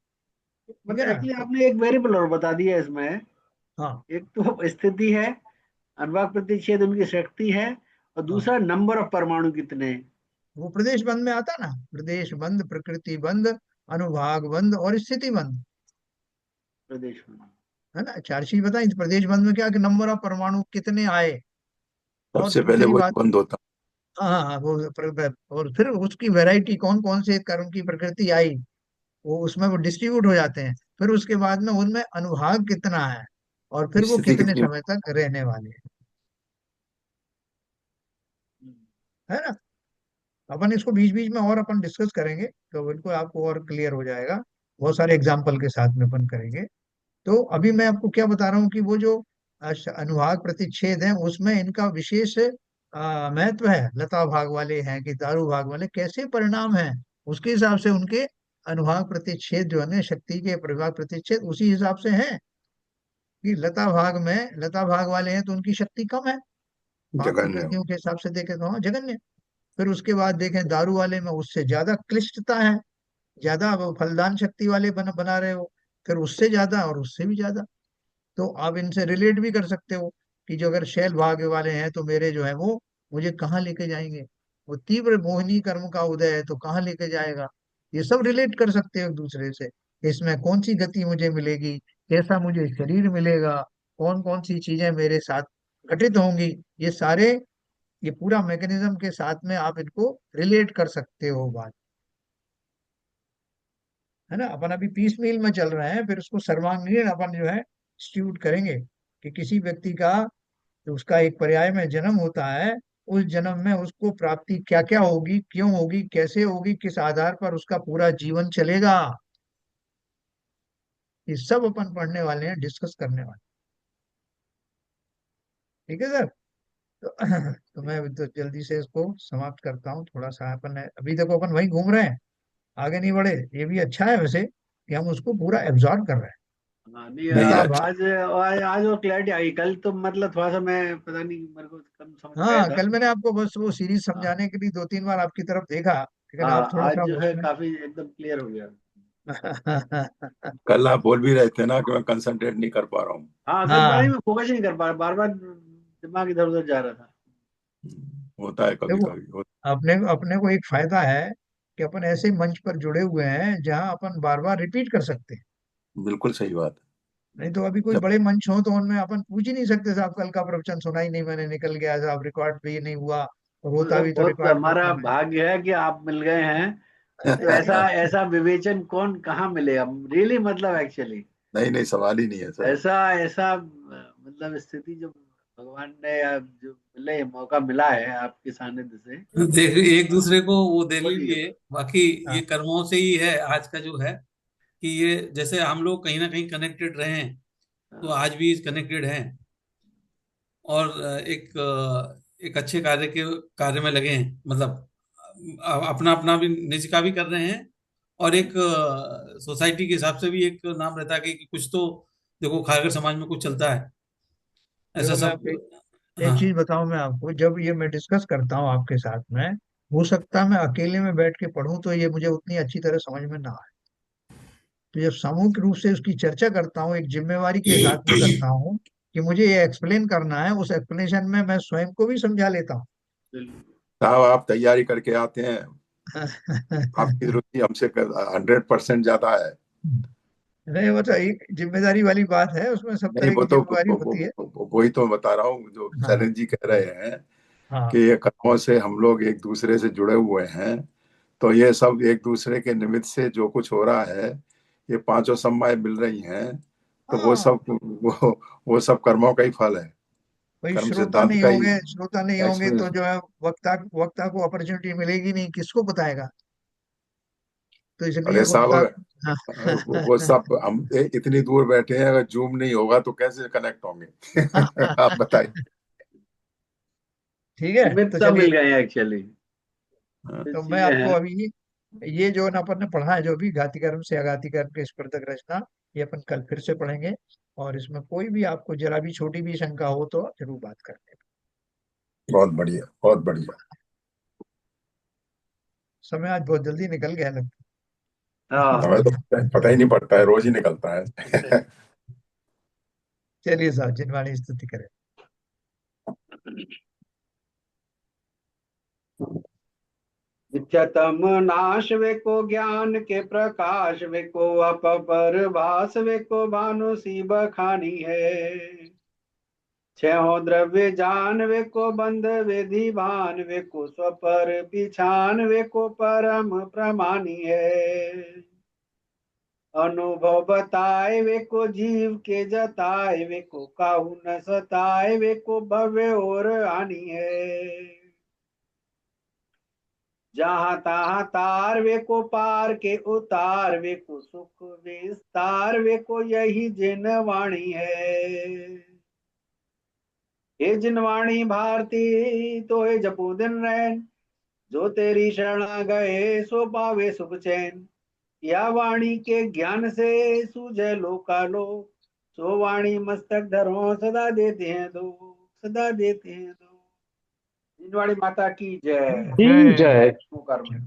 ठीक है मतलब ना? एक्चुअली तो आपने एक वेरिएबल और बता दिया इसमें। हाँ, एक तो स्थिति है, अनुभाग प्रतिच्छेद उनकी शक्ति है, और हाँ, दूसरा नंबर ऑफ परमाणु कितने हैं। वो प्रदेश बंद में आता ना, प्रदेश बंद, प्रकृति बंद, अनुभाग बंद और स्थिति बंद। प्रदेश में। है ना? चार चीज बताई थी। प्रदेश बंद में क्या कि नंबर ऑफ परमाणु कितने आए, और सबसे पहले दूसरी वही बात। बंद होता। हाँ हाँ हाँ, और फिर उसकी वैरायटी, कौन कौन से कर्म की प्रकृति आई, वो उसमें वो डिस्ट्रीब्यूट हो जाते हैं। फिर उसके बाद में उनमें अनुभाग कितना है, और फिर वो स्थिति कितने कितनी। समय तक रहने वाले हैं। है ना? अपन इसको बीच बीच में और अपन डिस्कस करेंगे तो बिल्कुल आपको और क्लियर हो जाएगा। बहुत सारे एग्जाम्पल के साथ में अपन करेंगे। तो अभी मैं आपको क्या बता रहा हूँ कि वो जो अनुभाग प्रतिच्छेद है उसमें इनका विशेष महत्व है। लता भाग वाले हैं कि दारू भाग वाले, कैसे परिणाम है उसके हिसाब से उनके अनुभाग प्रतिच्छेद जो है ना, शक्ति के परिभाग प्रतिच्छेद उसी हिसाब से है। कि लता भाग वाले हैं तो उनकी शक्ति कम है, भाग जघन्य। प्रकृतियों के हिसाब से देखें तो हाँ, जगन्य। फिर उसके बाद देखें दारू वाले में उससे ज्यादा क्लिष्टता है, ज्यादा वो फलदान शक्ति वाले बना रहे हो, फिर उससे ज्यादा और उससे भी ज्यादा। तो आप इनसे रिलेट भी कर सकते हो कि जो अगर शैल भाग्य वाले हैं तो मेरे जो है वो मुझे कहाँ लेके जाएंगे। वो तीव्र मोहिनी कर्म का उदय है तो कहाँ लेके जाएगा। ये सब रिलेट कर सकते हो एक दूसरे से। इसमें कौन सी गति मुझे मिलेगी, कैसा मुझे शरीर मिलेगा, कौन कौन सी चीजें मेरे साथ घटित होंगी, ये सारे, ये पूरा मैकेनिज्म के साथ में आप इनको रिलेट कर सकते हो बात। है ना? अपन अभी पीस मील में चल रहे हैं, फिर उसको सर्वांगीण अपन जो है इंस्टीट्यूट करेंगे कि किसी व्यक्ति का, तो उसका एक पर्याय में जन्म होता है, उस जन्म में उसको प्राप्ति क्या क्या होगी, क्यों होगी, कैसे होगी, किस आधार पर उसका पूरा जीवन चलेगा, ये सब अपन पढ़ने वाले हैं, डिस्कस करने वाले हैं। ठीक है सर? तो, तो मैं तो जल्दी से इसको समाप्त करता हूँ। थोड़ा सा अपन अभी देखो अपन वहीं घूम रहे हैं, आगे नहीं बढ़े। ये भी अच्छा है वैसे कि हम उसको पूरा एब्जॉर्ब कर रहे हैं। हाँ नहीं, नहीं लता अब अच्छा। आज वो क्लैरिटी आई। कल तो मतलब थोड़ा सा मैं पता नहीं, मेरे को कम समझ में आया हाँ, था। कल मैंने आपको बस वो सीरीज हाँ समझाने के लिए दो तीन बार आपकी तरफ देखा, लेकिन आप हाँ, थोड़ा आज सा जो है उसमें काफी एकदम क्लियर हो गया। कल आप बोल भी रहे थे ना कि मैं कंसंट्रेट नहीं कर पा रहा हूँ। हाँ, कल पता नहीं, हाँ मैं फोकस ही नहीं कर पा रहा, बार बार दिमाग इधर उधर जा रहा था। होता है कभी देखो, कभी अपने अपने को एक फायदा है कि अपन ऐसे मंच पर जुड़े हुए हैं जहां अपन बार बार रिपीट कर सकते हैं। बिल्कुल सही बात है। नहीं तो अभी कोई जब बड़े मंच हो तो उनमें अपन पूछ ही नहीं सकते, साहब कल का प्रवचन सुना ही नहीं मैंने, निकल गया साहब, रिकॉर्ड भी नहीं हुआ, और होता वो भी तो बहुत रिकॉर्ड में हमारा कम है। भाग्य है कि आप मिल गए हैं। नहीं तो ऐसा ऐसा विवेचन कौन कहाँ मिलेगा, रियली मतलब एक्चुअली नहीं नहीं, सवाल ही नहीं है सर। ऐसा ऐसा मतलब स्थिति जो भगवान ने जो मिले, मौका मिला है आपके सानिध्य से। देख एक दूसरे को वो दे बोलिए। लीजिए। बाकी ये हाँ कर्मों से ही है आज का जो है, कि ये जैसे हम लोग कहीं ना कहीं कनेक्टेड रहे हैं, तो हाँ, आज भी कनेक्टेड हैं। और एक अच्छे कार्य में लगे हैं, मतलब अपना अपना भी निज का भी कर रहे हैं, और एक सोसाइटी के हिसाब से भी एक नाम रहता है कि कुछ तो देखो खारकर समाज में कुछ चलता है, ऐसा देखो, मैं सब। आपको एक चीज हाँ। बताऊं, मैं आपको जब ये मैं डिस्कस करता हूँ आपके साथ में, हो सकता है मैं अकेले में बैठ के पढूं तो ये मुझे उतनी अच्छी तरह समझ में ना आए। तो जब सामूहिक रूप से उसकी चर्चा करता हूँ, एक जिम्मेवारी के साथ में करता हूँ, कि मुझे ये एक्सप्लेन करना है, उस एक्सप्लेनेशन में मैं स्वयं को भी समझा लेता हूँ। साहब आप तैयारी करके आते हैं, आपकी रुचि हमसे 100% ज्यादा है। नहीं, वो तो एक जिम्मेदारी वाली बात है, उसमें सब नहीं तरह वो की तो जिम्मेदारी होती है। वही तो बता रहा हूँ, जो हाँ, शरण जी कह रहे हैं हाँ, कि ये कर्मों से हम लोग एक दूसरे से जुड़े हुए हैं, तो ये सब एक दूसरे के निमित्त से जो कुछ हो रहा है, ये पांचों समयाएं मिल रही हैं, तो वो हाँ। सब वो सब कर्मों का ही फल है, भाई कर्म श्रोता सिद्धांत नहीं का ही होंगे, श्रोता नहीं होंगे तो एक्सपीरियंस। जो है वक्ता वक्ता को अपॉर्चुनिटी मिलेगी नहीं, किसको बताएगा? तो इसलिए अरे साहब वक्ता। हाँ। वो सब हम इतनी दूर बैठे हैं, अगर जूम नहीं होगा तो कैसे कनेक्ट होंगे? आप बताइए। ठीक है, निमित्त तो सब चलिए। मिल गए हैं एक्चुअली, हाँ, तो मैं चीजें आपको हैं। अभी ये जो न अपन ने पढ़ा है, जो भी घाती कर्म से अघाती कर्म के स्पर्धक रचना, ये अपन कल फिर से पढ़ेंगे। और इसमें कोई भी आपको जरा भी छोटी भी शंका हो तो जरूर बात करते। बहुत बढ़िया, बहुत बढ़िया। समय आज बहुत जल्दी निकल गया लगता हाँ। हमें तो पता ही नहीं पड़ता है, रोज ही निकलता है। चलिए साहब, जिनवाणी स्तुति करें। नित्यतम नाश वे को ज्ञान के प्रकाश वे को अपर भास वे को भानु सी बखानी है। छहो द्रव्य जान वे को बंध विधि भान वे को स्वपर पिछान वे को परम प्रमानी है। अनुभव बताए वे को जीव के जताए वे को काहू न सताए वे को भव्य और हानि है। जहां तहां तार वे को पार के उतार वे को सुख विस्तार वे को यही जिन वाणी है। हे जिनवाणी भारती तो हे जपू दिन रैन, जो तेरी शरण गए सो पावे सुख चैन। या वाणी के ज्ञान से सूझे लोकालो, सो वाणी मस्तक धरो सदा देते हैं दो, सदा देते हैं दो। जिनवाणी माता की जय। जय। कर्म।